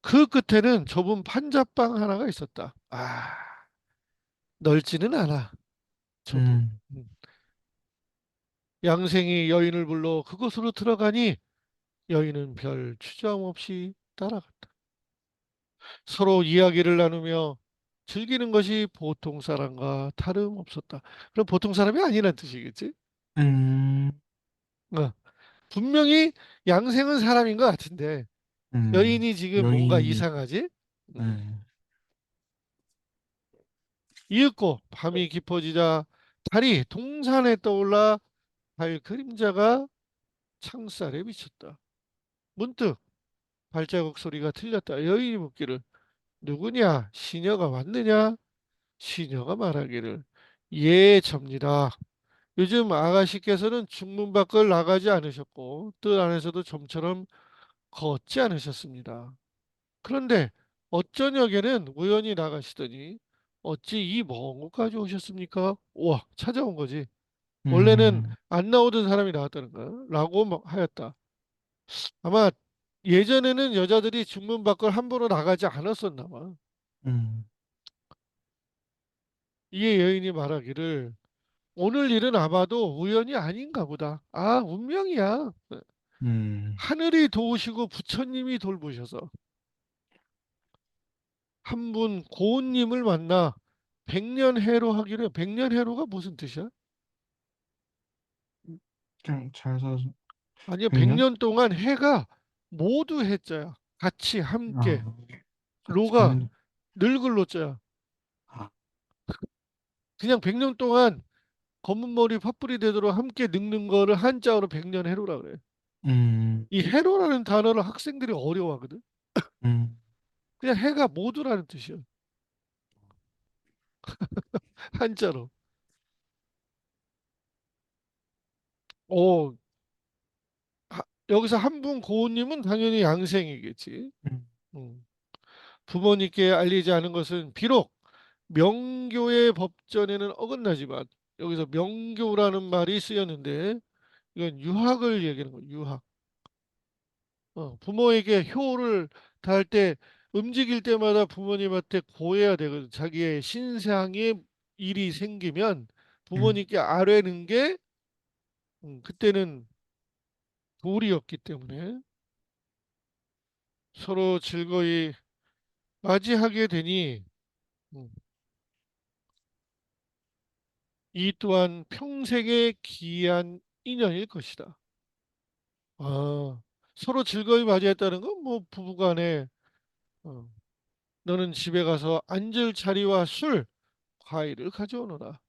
그 끝에는 좁은 판자방 하나가 있었다. 넓지는 않아. 좁어. 음, 음. 양생이 여인을 불러 그곳으로 들어가니 여인은 별 주저함 없이 따라갔다. 서로 이야기를 나누며 즐기는 것이 보통 사람과 다름없었다. 그럼 보통 사람이 아니란 뜻이겠지? 음, 어, 분명히 양생은 사람인 것 같은데 여인이 지금 뭔가 여인이, 이상하지? 음. 네, 이윽고 밤이 깊어지자 달이 동산에 떠올라 달 그림자가 창살에 비쳤다. 문득 발자국 소리가 들렸다. 여인이 묻기를 누구냐? 시녀가 왔느냐? 시녀가 말하기를 예, 접니다. 요즘 아가씨께서는 중문 밖을 나가지 않으셨고 뜰 안에서도 좀처럼 걷지 않으셨습니다. 그런데 어쩌녁에는 우연히 나가시더니 어찌 이 먼 곳까지 오셨습니까? 우와, 찾아온 거지. 원래는 음, 안 나오던 사람이 나왔다는 거야. 라고 하였다. 아마 예전에는 여자들이 중문 밖을 함부로 나가지 않았었나 봐. 음, 이에 여인이 말하기를 오늘 일은 아마도 우연이 아닌가 보다. 아, 운명이야. 음, 하늘이 도우시고 부처님이 돌보셔서 한 분 고운님을 만나 백년해로 하기로. 백년해로가 무슨 뜻이야? 그냥 잘 살아서 아니요, 100년? 100년 동안 해가 모두 해자야. 같이 함께. 아, 같이 로가 가는, 늙을 로자야. 아, 그냥 100년 동안 검은 머리 팥불이 되도록 함께 늙는 거를 한자어로 백년해로라 그래. 음, 이 해로라는 단어를 학생들이 어려워하거든. 음, 그냥 해가 모두라는 뜻이야. 한자로. 어, 여기서 한 분 고운님은 당연히 양생이겠지. 음, 음. 부모님께 알리지 않은 것은 비록 명교의 법전에는 어긋나지만 여기서 명교라는 말이 쓰였는데 이건 유학을 얘기하는 거예요. 유학. 부모에게 효를 다할 때 움직일 때마다 부모님한테 고해야 되거든. 자기의 신상에 일이 생기면 음, 부모님께 아뢰는 게 그때는 도리였기 때문에 서로 즐거이 맞이하게 되니 음, 이 또한 평생의 기이한 인연일 것이다. 아, 서로 즐거이 맞이했다는 건 뭐 부부간에 어, 너는 집에 가서 앉을 자리와 술, 과일을 가져오너라.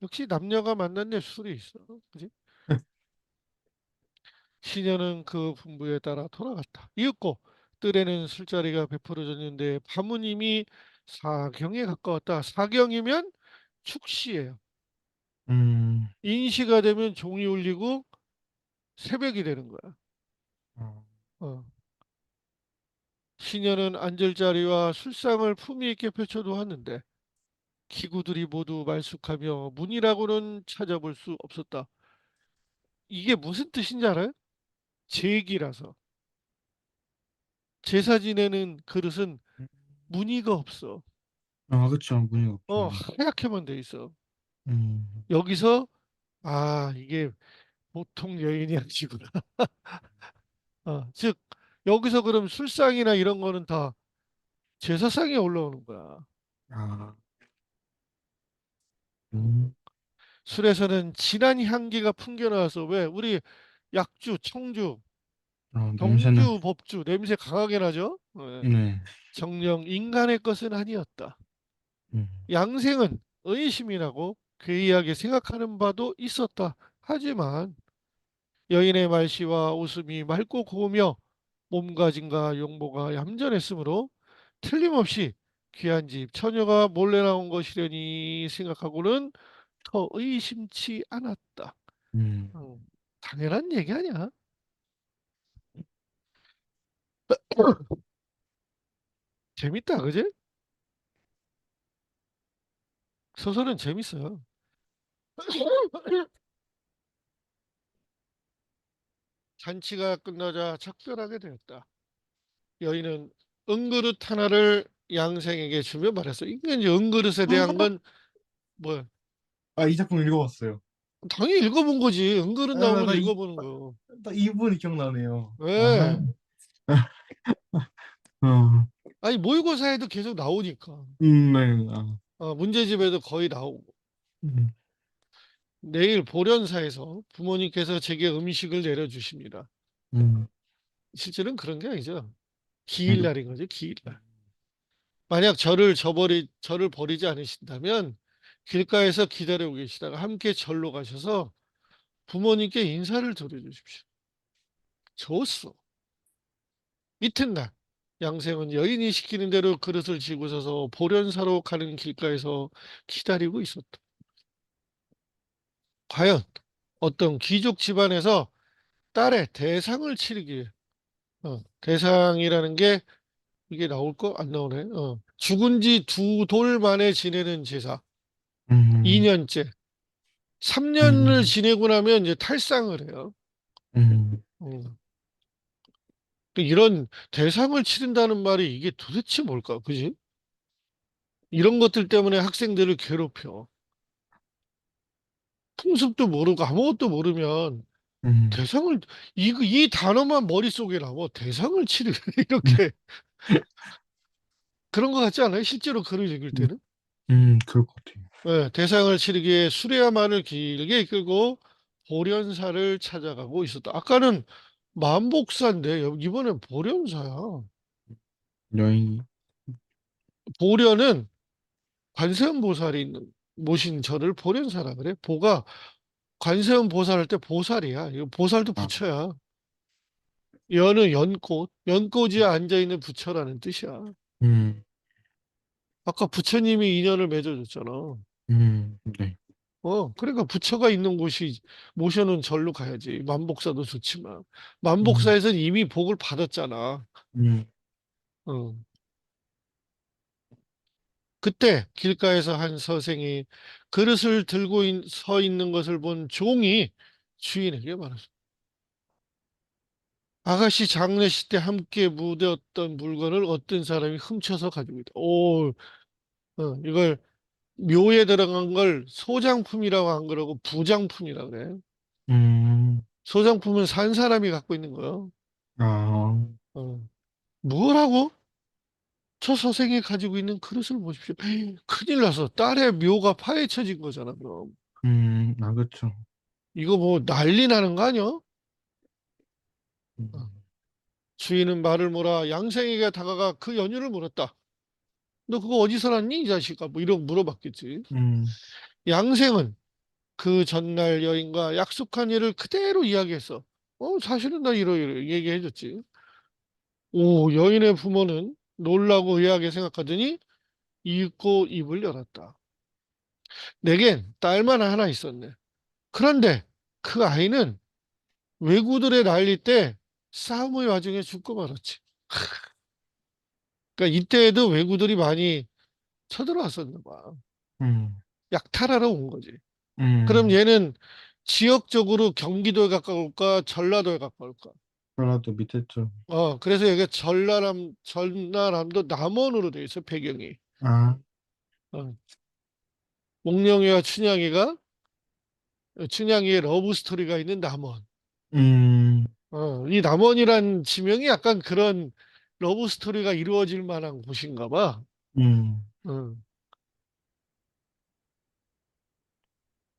역시 남녀가 만난 데 술이 있어. 그지? 시녀는 그 분부에 따라 돌아갔다. 이윽고 뜰에는 술자리가 베풀어졌는데 밤은 이미 사경에 가까웠다. 사경이면 축시예요. 음, 인시가 되면 종이 울리고 새벽이 되는 거야. 아, 어. 시녀는 앉을 자리와 술상을 품위 있게 펼쳐놓았는데 기구들이 모두 말쑥하며 문이라고는 찾아볼 수 없었다. 이게 무슨 뜻인지 알아요? 제기라서. 제사 지내는 그릇은 무늬가 없어. 아, 그쵸. 문이 없죠. 하얗게만 돼 있어. 음, 여기서 이게 보통 여인이 아니구나. 즉 여기서 그럼 술상이나 이런 거는 다 제사상에 올라오는 거야. 아, 어. 술에서는 진한 향기가 풍겨나와서 왜 우리 약주, 청주, 냄새는, 경주, 법주 냄새 강하게 나죠? 네, 정녕 인간의 것은 아니었다. 음, 양생은 의심이라고 괴이하게 생각하는 바도 있었다. 하지만 여인의 말씨와 웃음이 맑고 고우며 몸가짐과 용모가 얌전했으므로 틀림없이 귀한 집 처녀가 몰래 나온 것이려니 생각하고는 더 의심치 않았다. 음, 어, 당연한 얘기 아니야. 재밌다, 그지? 소설은 재밌어요. 잔치가 끝나자 작별하게 되었다. 여인은 은그릇 하나를 양생에게 주며 말했어. 이게 이제 은그릇에 대한 건 뭐 아, 이 작품 읽어봤어요. 당연히 읽어본 거지. 은그릇 아, 나오면 읽어보는 거. 딱 이 부분이 기억나네요. 아, 왜? 어, 아니 모의고사에도 계속 나오니까. 네, 아, 문제집에도 거의 나오고. 음, 내일 보련사에서 부모님께서 제게 음식을 내려주십니다. 음, 실제는 그런 게 아니죠. 음, 기일날인 거죠. 음, 기일날. 만약 저를 버리지 않으신다면 길가에서 기다리고 계시다가 함께 절로 가셔서 부모님께 인사를 드려주십시오. 좋소. 이튿날 양생은 여인이 시키는 대로 그릇을 쥐고 서서 보련사로 가는 길가에서 기다리고 있었다. 과연 어떤 귀족 집안에서 딸의 대상을 치르기 위해 대상이라는 게 이게 나올 거 안 나오네. 죽은 지 두 돌 만에 지내는 제사. 음, 2년째. 3년을 음, 지내고 나면 이제 탈상을 해요. 음, 음. 이런 대상을 치른다는 말이 이게 도대체 뭘까? 그지? 이런 것들 때문에 학생들을 괴롭혀. 풍습도 모르고 아무것도 모르면 음, 대상을, 이 단어만 머릿속에 남아. 대상을 치르, 음, 이렇게. 그런 거 같지 않아요? 실제로 글을 읽을 음, 때는? 그럴 것 같아요. 네, 대상을 치르기에 수레와 말을 길게 끌고 보련사를 찾아가고 있었다. 아까는 만복사인데 이번엔 보련사야. 여행이, 보련은 관세음 보살이 있는 모신 절을 보련사라 그래. 보가 관세음 보살할 때 보살이야. 이거 보살도 아, 부처야. 연은 연꽃, 연꽃이 앉아 있는 부처라는 뜻이야. 음, 아까 부처님이 인연을 맺어줬잖아. 네. 그러니까 부처가 있는 곳이 모셔놓은 절로 가야지. 만복사도 좋지만. 음, 만복사에서는 이미 복을 받았잖아. 음, 어. 그때 길가에서 한 서생이 그릇을 들고 서 있는 것을 본 종이 주인에게 말했어. 아가씨 장례식 때 함께 묻었던 물건을 어떤 사람이 훔쳐서 가지고 있다. 이걸 묘에 들어간 걸 소장품이라고 한 거라고 부장품이라고 그래. 음, 소장품은 산 사람이 갖고 있는 거요. 아, 어. 뭐라고? 저 선생이 가지고 있는 그릇을 보십시오. 큰일 나서 딸의 묘가 파헤쳐진 거잖아, 그럼. 아, 그쵸. 이거 뭐 난리 나는 거 아니야? 어. 음, 주인은 말을 몰아 양생에게 다가가 그 연유를 물었다. 너 그거 어디서 났니, 이 자식아? 뭐 이런 물어봤겠지. 음, 양생은 그 전날 여인과 약속한 일을 그대로 이야기했어. 사실은 나 이러이러 얘기해줬지. 오, 여인의 부모는 놀라고 의아하게 생각하더니 읽고 입을 열었다. 내겐 딸만 하나 있었네. 그런데 그 아이는 왜구들의 난리 때 싸움의 와중에 죽고 말았지. 그러니까 이때에도 왜구들이 많이 쳐들어왔었나 봐. 음, 약탈하러 온 거지. 그럼 음, 얘는 지역적으로 경기도에 가까울까, 전라도에 가까울까? 전라도 밑에 쪽. 그래서 여기 전라남도 남원으로 돼 있어, 배경이. 아, 어, 몽룡이와 춘향이의 러브 스토리가 있는 남원. 음, 이 남원이란 지명이 약간 그런 러브 스토리가 이루어질 만한 곳인가 봐. 음, 어,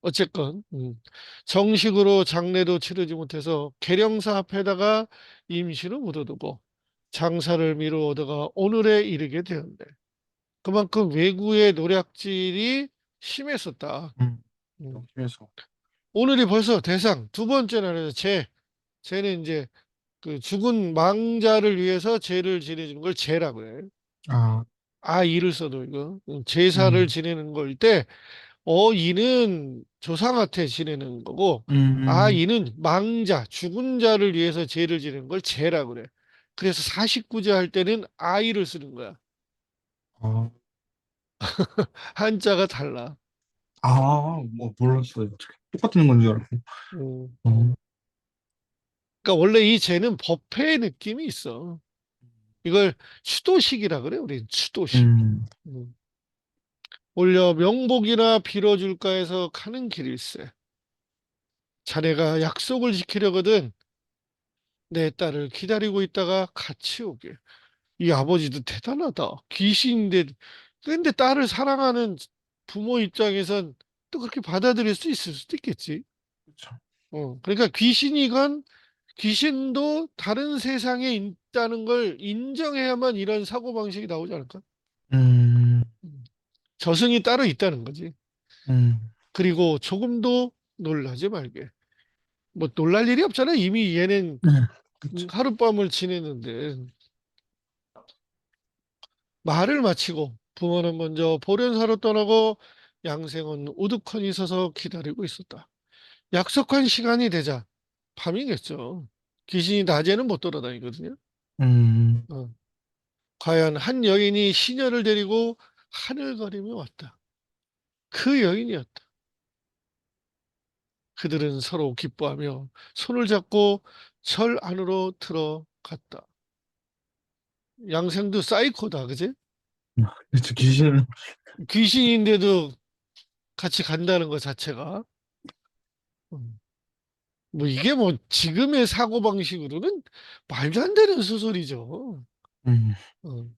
어쨌건, 정식으로 장례도 치르지 못해서 계령사 앞에다가 임시로 묻어두고 장사를 미루어다가 오늘에 이르게 되었네. 그만큼 왜구의 노략질이 심했었다. 음, 음. 여기에서. 오늘이 벌써 대상 두 번째 날에서 쟤는 이제 그 죽은 망자를 위해서 제를 지내주는 걸 제라고 해. 아, 이를 써도 이거 제사를 음, 지내는 걸 때, 이는 조상한테 지내는 거고, 음, 이는 망자, 죽은 자를 위해서 제를 지내는 걸 제라고 그래. 그래서 49제 할 때는 아이를 쓰는 거야. 아, 한자가 달라. 뭐, 몰랐어요. 어떻게. 똑같은 건 줄 알고. 음. 음, 그러니까 원래 이 제는 법회의 느낌이 있어. 이걸 추도식이라 그래, 우리 추도식. 음, 음. 올려 명복이나 빌어줄까 해서 가는 길일세. 자네가 약속을 지키려거든 내 딸을 기다리고 있다가 같이 오게. 이 아버지도 대단하다. 귀신인데, 근데 딸을 사랑하는 부모 입장에선 또 그렇게 받아들일 수 있을 수도 있겠지. 그쵸. 그러니까 귀신이건 귀신도 다른 세상에 있다는 걸 인정해야만 이런 사고방식이 나오지 않을까? 음, 음. 저승이 따로 있다는 거지. 음, 그리고 조금도 놀라지 말게. 뭐 놀랄 일이 없잖아. 이미 얘는 네, 그쵸. 하룻밤을 지내는데. 말을 마치고 부모는 먼저 보련사로 떠나고 양생은 우두커니 서서 기다리고 있었다. 약속한 시간이 되자 밤이겠죠. 귀신이 낮에는 못 돌아다니거든요. 음, 어. 과연 한 여인이 시녀를 데리고 하늘거리며 왔다. 그 여인이었다. 그들은 서로 기뻐하며 손을 잡고 절 안으로 들어갔다. 양생도 사이코다, 그지? 그쵸, 귀신은. 귀신인데도 같이 간다는 것 자체가. 음. 뭐 이게 뭐 지금의 사고방식으로는 말도 안 되는 소설이죠. 음, 어.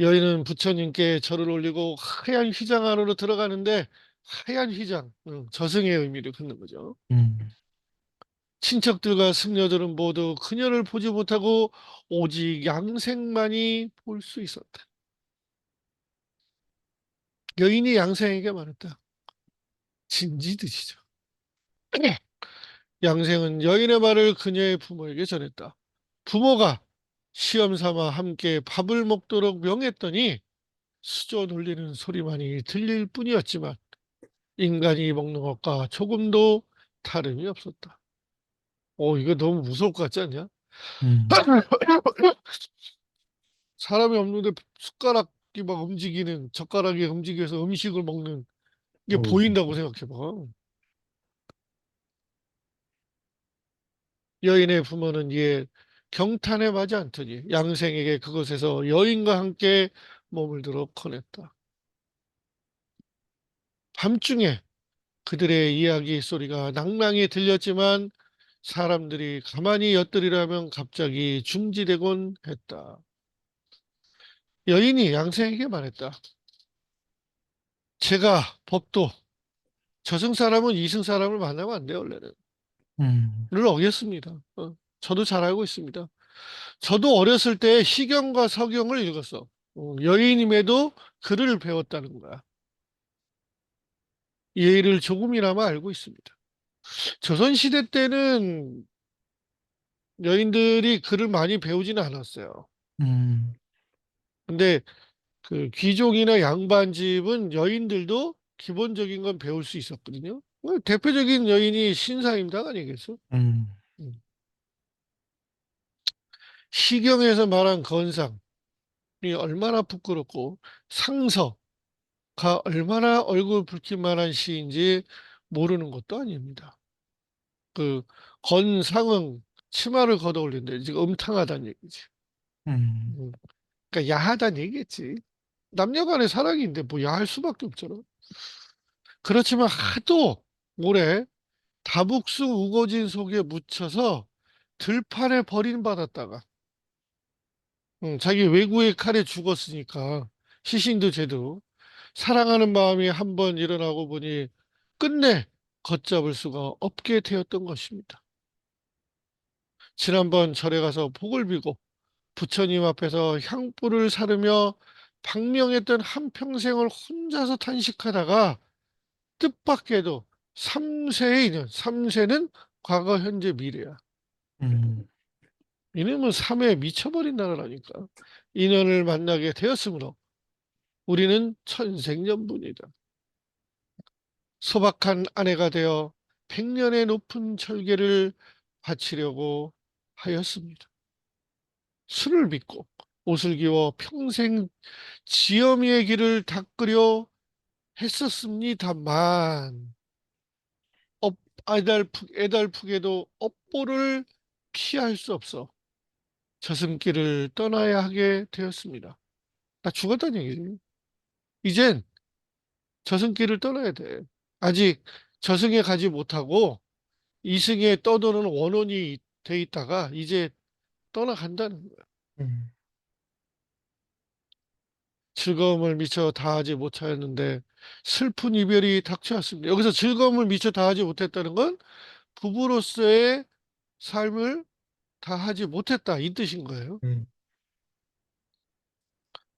여인은 부처님께 절을 올리고 하얀 휘장 안으로 들어가는데 하얀 휘장, 저승의 의미를 갖는 거죠. 음, 친척들과 승려들은 모두 그녀를 보지 못하고 오직 양생만이 볼 수 있었다. 여인이 양생에게 말했다. 진지드시죠. 양생은 여인의 말을 그녀의 부모에게 전했다. 부모가 시험 삼아 함께 밥을 먹도록 명했더니 수저 놀리는 소리만이 들릴 뿐이었지만 인간이 먹는 것과 조금도 다름이 없었다. 이거 너무 무서울 것 같지 않냐? 음. 사람이 없는데 숟가락이 막 움직이는, 젓가락이 움직여서 음식을 먹는 게 어우, 보인다고 생각해봐. 여인의 부모는 이에 경탄에 맞지 않더니 양생에게 그곳에서 여인과 함께 머물도록 권했다. 밤중에 그들의 이야기 소리가 낭낭히 들렸지만 사람들이 가만히 엿들으려면 갑자기 중지되곤 했다. 여인이 양생에게 말했다. 제가 법도 저승 사람은 이승 사람을 만나면 안 돼요, 원래는. 음, 를 어겼습니다. 저도 잘 알고 있습니다. 저도 어렸을 때 시경과 서경을 읽었어. 여인임에도 글을 배웠다는 거야. 예의를 조금이나마 알고 있습니다. 조선시대 때는 여인들이 글을 많이 배우지는 않았어요. 음, 근데 그 귀족이나 양반집은 여인들도 기본적인 건 배울 수 있었거든요. 대표적인 여인이 신사임당 아니겠어? 음, 음. 시경에서 말한 건상이 얼마나 부끄럽고 상서가 얼마나 얼굴 붉힐 만한 시인지 모르는 것도 아닙니다. 그 건상은 치마를 걷어 올린데 지금 음탕하다는 얘기지. 음, 음. 그러니까 야하다는 얘기겠지. 남녀간의 사랑인데 뭐 야할 수밖에 없잖아. 그렇지만 하도 오래 다북수 우거진 속에 묻혀서 들판에 버림받았다가 자기 외구의 칼에 죽었으니까 시신도 제도 사랑하는 마음이 한번 일어나고 보니 끝내 걷잡을 수가 없게 되었던 것입니다. 지난번 절에 가서 복을 비고 부처님 앞에서 향불을 사르며 방명했던 한평생을 혼자서 탄식하다가 뜻밖에도 3세의 인연, 3세는 과거, 현재, 미래야. 음, 이놈은 3에 미쳐버린 나라라니까. 인연을 만나게 되었으므로 우리는 천생연분이다. 소박한 아내가 되어 100년의 높은 절개를 바치려고 하였습니다. 술을 빚고 옷을 기워 평생 지엄이의 길을 닦으려 했었습니다만 애달프게도 업보를 피할 수 없어 저승길을 떠나야 하게 되었습니다. 나 죽었다는 얘기지. 이젠 저승길을 떠나야 돼. 아직 저승에 가지 못하고 이승에 떠도는 원혼이 돼 있다가 이제 떠나간다는 거야. 음, 즐거움을 미처 다하지 못하였는데 슬픈 이별이 닥쳐왔습니다. 여기서 즐거움을 미처 다하지 못했다는 건 부부로서의 삶을 다하지 못했다 이 뜻인 거예요. 음,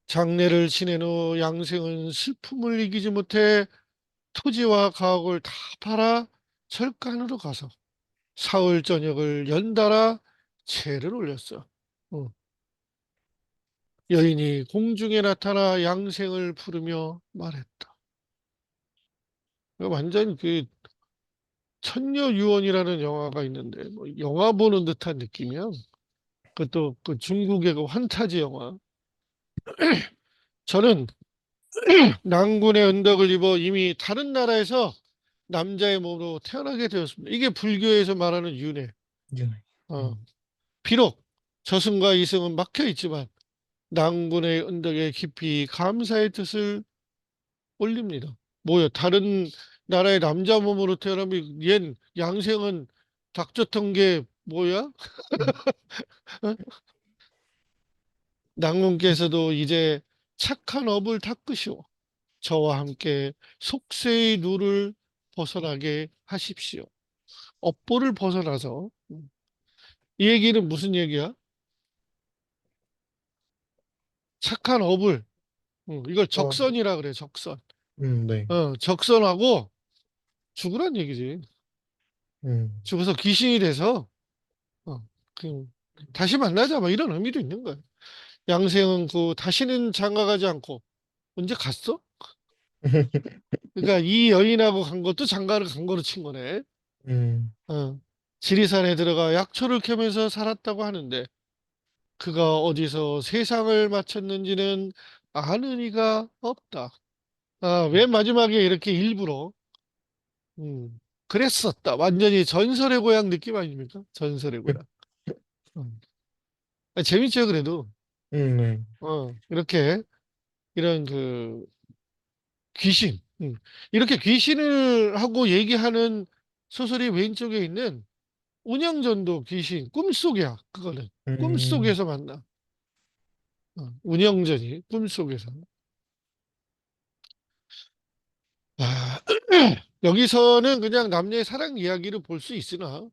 장례를 지낸 후 양생은 슬픔을 이기지 못해 토지와 가옥을 다 팔아 철간으로 가서 사흘 저녁을 연달아 제를 올렸어. 어. 여인이 공중에 나타나 양생을 부르며 말했다. 완전 그 천녀유언이라는 영화가 있는데 뭐 영화 보는 듯한 느낌이야. 그것도 그 중국의 그 환타지 영화. 저는 낭군의 은덕을 입어 이미 다른 나라에서 남자의 몸으로 태어나게 되었습니다. 이게 불교에서 말하는 윤회. 예, 어. 음, 비록 저승과 이승은 막혀 있지만 낭군의 은덕에 깊이 감사의 뜻을 올립니다. 뭐야, 다른 나라의 남자 몸으로 태어나면 얜 양생은 닥쳤던 게 뭐야? 음, 어? 낭군께서도 이제 착한 업을 닦으시오. 저와 함께 속세의 누를 벗어나게 하십시오. 업보를 벗어나서. 이 얘기는 무슨 얘기야? 착한 업을, 이걸 어, 적선이라 그래, 적선. 네. 적선하고 죽으란 얘기지. 음, 죽어서 귀신이 돼서, 어, 그, 다시 만나자, 막 이런 의미도 있는 거야. 양생은 그, 다시는 장가 가지 않고, 언제 갔어? 그러니까 이 여인하고 간 것도 장가를 간 거로 친 거네. 음, 어. 지리산에 들어가 약초를 캐면서 살았다고 하는데, 그가 어디서 세상을 마쳤는지는 아는 이가 없다. 아, 맨 마지막에 이렇게 일부러, 그랬었다. 완전히 전설의 고향 느낌 아닙니까? 전설의 고향. 음. 아, 재밌죠, 그래도. 네. 이렇게, 이런 그, 귀신. 이렇게 귀신을 하고 얘기하는 소설이 왼쪽에 있는 운영전도 귀신, 꿈속이야, 그거는. 음, 꿈속에서 만나. 운영전이, 꿈속에서. 아, 여기서는 그냥 남녀의 사랑 이야기를 볼 수 있으나,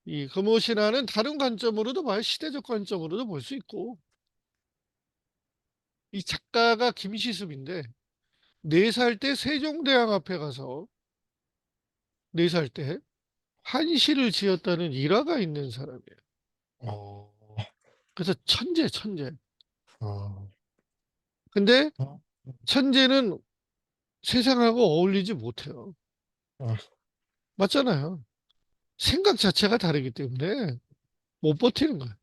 이 금오신화는 다른 관점으로도 봐요. 시대적 관점으로도 볼 수 있고. 이 작가가 김시습인데, 4살 때 세종대왕 앞에 가서, 4살 때 한시를 지었다는 일화가 있는 사람이에요. 어, 그래서 천재, 천재. 아, 근데 아, 천재는 세상하고 어울리지 못해요. 아, 맞잖아요. 생각 자체가 다르기 때문에 못 버티는 거예요.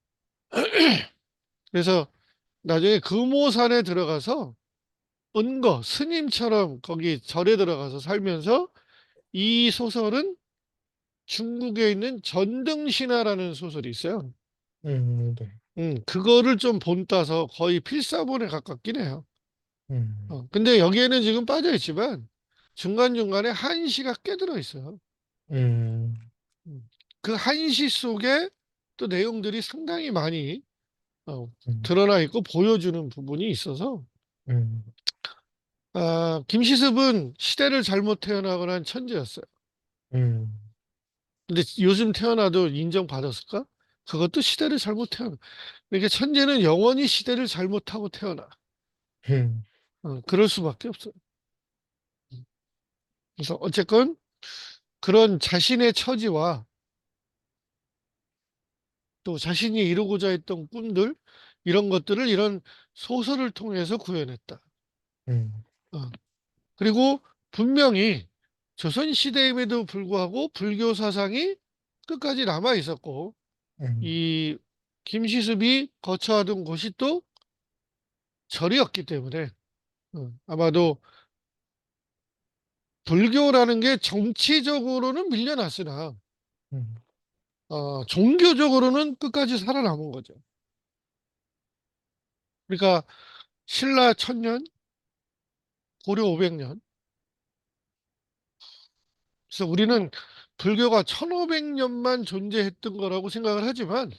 그래서 나중에 금오산에 들어가서 은거, 스님처럼 거기 절에 들어가서 살면서 이 소설은 중국에 있는 전등신화라는 소설이 있어요. 네. 그거를 좀 본따서 거의 필사본에 가깝긴 해요. 음, 근데 여기에는 지금 빠져 있지만 중간중간에 한시가 꽤 들어 있어요. 음, 음, 그 한시 속에 또 내용들이 상당히 많이 어, 음, 드러나 있고 보여주는 부분이 있어서 음, 김시습은 시대를 잘못 태어나거나 한 천재였어요. 음, 근데 요즘 태어나도 인정받았을까? 그것도 시대를 잘못 태어나. 그러니까 천재는 영원히 시대를 잘못하고 태어나. 음, 그럴 수밖에 없어요. 그래서 어쨌건 그런 자신의 처지와 또 자신이 이루고자 했던 꿈들, 이런 것들을 이런 소설을 통해서 구현했다. 음, 어. 그리고 분명히 조선시대임에도 불구하고 불교 사상이 끝까지 남아 있었고, 음, 이 김시습이 거처하던 곳이 또 절이었기 때문에 아마도 불교라는 게 정치적으로는 밀려났으나 음, 종교적으로는 끝까지 살아남은 거죠. 그러니까 신라 1000년, 고려 500년. 그래서 우리는 불교가 1500년만 존재했던 거라고 생각을 하지만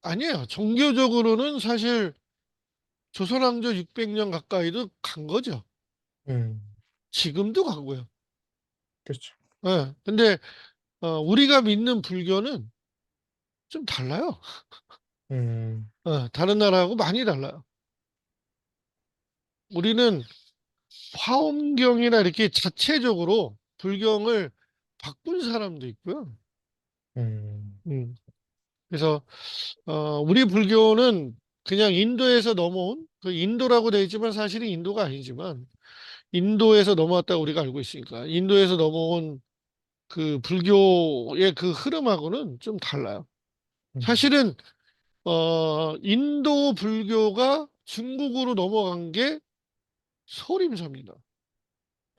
아니에요. 종교적으로는 사실 조선왕조 600년 가까이도 간 거죠. 음, 지금도 가고요. 그렇죠. 예. 근데 우리가 믿는 불교는 좀 달라요. 음, 다른 나라하고 많이 달라요. 우리는 화엄경이나 이렇게 자체적으로 불경을 바꾼 사람도 있고요. 음, 음. 그래서 우리 불교는 그냥 인도에서 넘어온 그 인도라고 되어 있지만 사실은 인도가 아니지만 인도에서 넘어왔다고 우리가 알고 있으니까 인도에서 넘어온 그 불교의 그 흐름하고는 좀 달라요. 음, 사실은 인도 불교가 중국으로 넘어간 게 소림사입니다.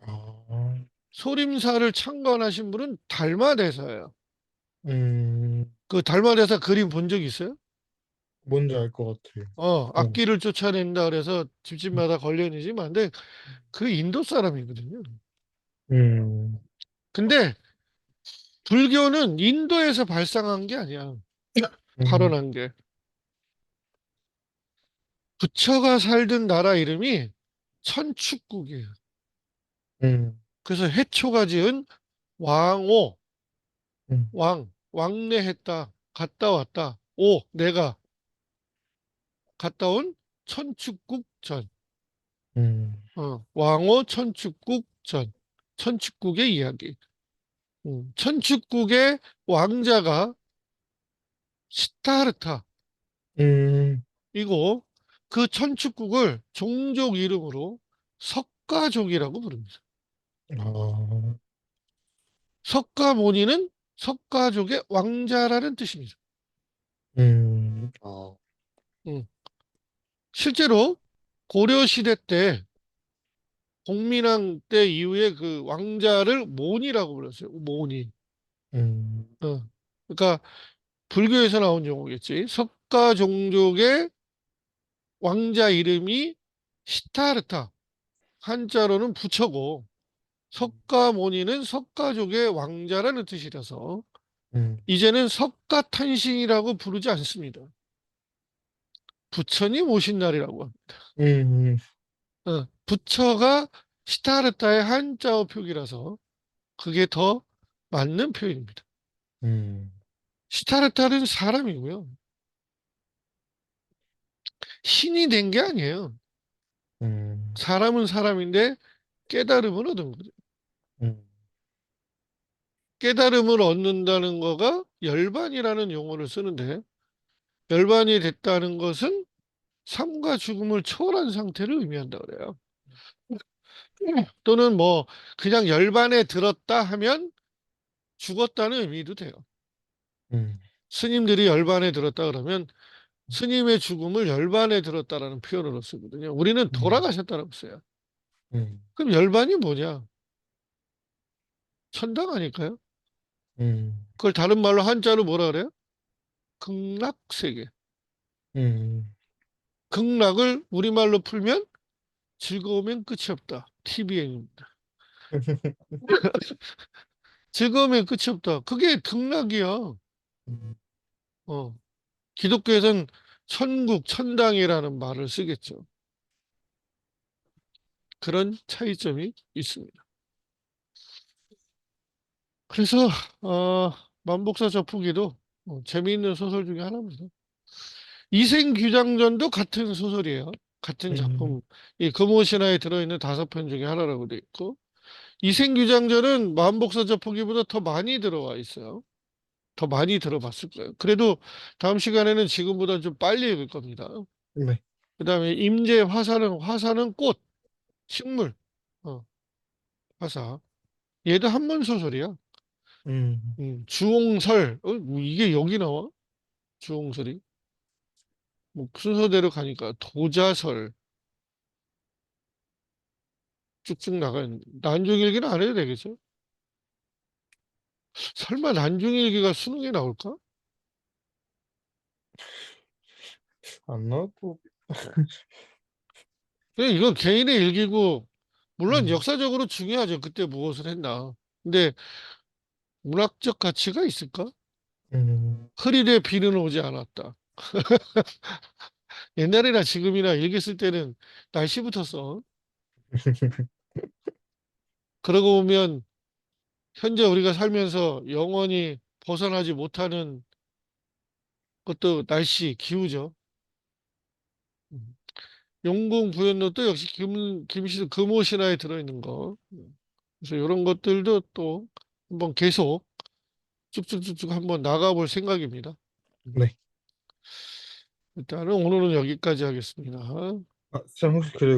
아, 소림사를 창건하신 분은 달마대사예요. 음, 그 달마대사 그림 본 적 있어요? 뭔지 알 것 같아. 어. 악기를 쫓아낸다 그래서 집집마다 걸려 있는 집 많은데 그 인도 사람이거든요. 음, 근데 불교는 인도에서 발상한 게 아니야. 음, 발원한 게. 부처가 살던 나라 이름이 천축국이에요. 음, 그래서 해초가 지은 왕오, 음, 왕래했다, 갔다 왔다, 내가 갔다 온 천축국전, 음, 왕오 천축국전, 천축국의 이야기. 천축국의 왕자가 시타르타이고 음, 그 천축국을 종족 이름으로 석가족이라고 부릅니다. 아, 석가모니는 석가족의 왕자라는 뜻입니다. 아, 음, 실제로 고려 시대 때 공민왕 때 이후에 그 왕자를 모니라고 불렀어요. 모니. 음, 어. 그러니까 불교에서 나온 용어겠지. 석가 종족의 왕자 이름이 시타르타. 한자로는 부처고 석가모니는 석가족의 왕자라는 뜻이라서 음, 이제는 석가탄신이라고 부르지 않습니다. 부처님 오신 날이라고 합니다. 음, 부처가 시타르타의 한자어 표기라서 그게 더 맞는 표현입니다. 음, 시타르타는 사람이고요. 신이 된 게 아니에요. 음, 사람은 사람인데 깨달음을 얻은 거죠. 음, 깨달음을 얻는다는 거가 열반이라는 용어를 쓰는데 열반이 됐다는 것은 삶과 죽음을 초월한 상태를 의미한다 그래요. 또는 뭐 그냥 열반에 들었다 하면 죽었다는 의미도 돼요. 음, 스님들이 열반에 들었다 그러면 스님의 죽음을 열반에 들었다라는 표현으로 쓰거든요. 우리는 음, 돌아가셨다라고 써요. 음, 그럼 열반이 뭐냐? 천당 아닐까요? 음, 그걸 다른 말로 한자로 뭐라 그래요? 극락세계. 음, 극락을 우리말로 풀면 즐거우면 끝이 없다. TVN입니다. 즐거우면 끝이 없다. 그게 극락이야. 음, 어. 기독교에서는 천국, 천당이라는 말을 쓰겠죠. 그런 차이점이 있습니다. 그래서 어, 만복사 저프기도 재미있는 소설 중에 하나입니다. 이생규장전도 같은 소설이에요. 같은 음, 작품. 이 금오신화에 들어있는 5편 중에 하나라고 돼 있고 이생규장전은 만복사 저프기보다 더 많이 들어와 있어요. 더 많이 들어봤을 거예요. 그래도 다음 시간에는 지금보다 좀 빨리 읽을 겁니다. 네, 그다음에 임제 화사는 꽃, 식물, 어, 화사. 얘도 한문 소설이야. 음, 주홍설, 뭐 이게 여기 나와? 주홍설이? 뭐 순서대로 가니까 도자설 쭉쭉 나가 있는. 난중일기는 안 해도 되겠죠? 설마 난중일기가 수능에 나올까? 안 나도, 그냥 이건 개인의 일기고 물론 음, 역사적으로 중요하죠. 그때 무엇을 했나. 근데 문학적 가치가 있을까? 음, 흐리되 비는 오지 않았다. 옛날이나 지금이나 일기 쓸 때는 날씨부터 써. 그러고 보면 현재 우리가 살면서 영원히 벗어나지 못하는 것도 날씨, 기후죠. 음. 용궁 부연록도 역시 금오신화에 들어있는 거. 그래서 이런 것들도 또 한번 계속 쭉쭉쭉쭉 한번 나가볼 생각입니다. 음. 네. 일단은 오늘은 여기까지 하겠습니다. 아, 쌤 혹시 그리고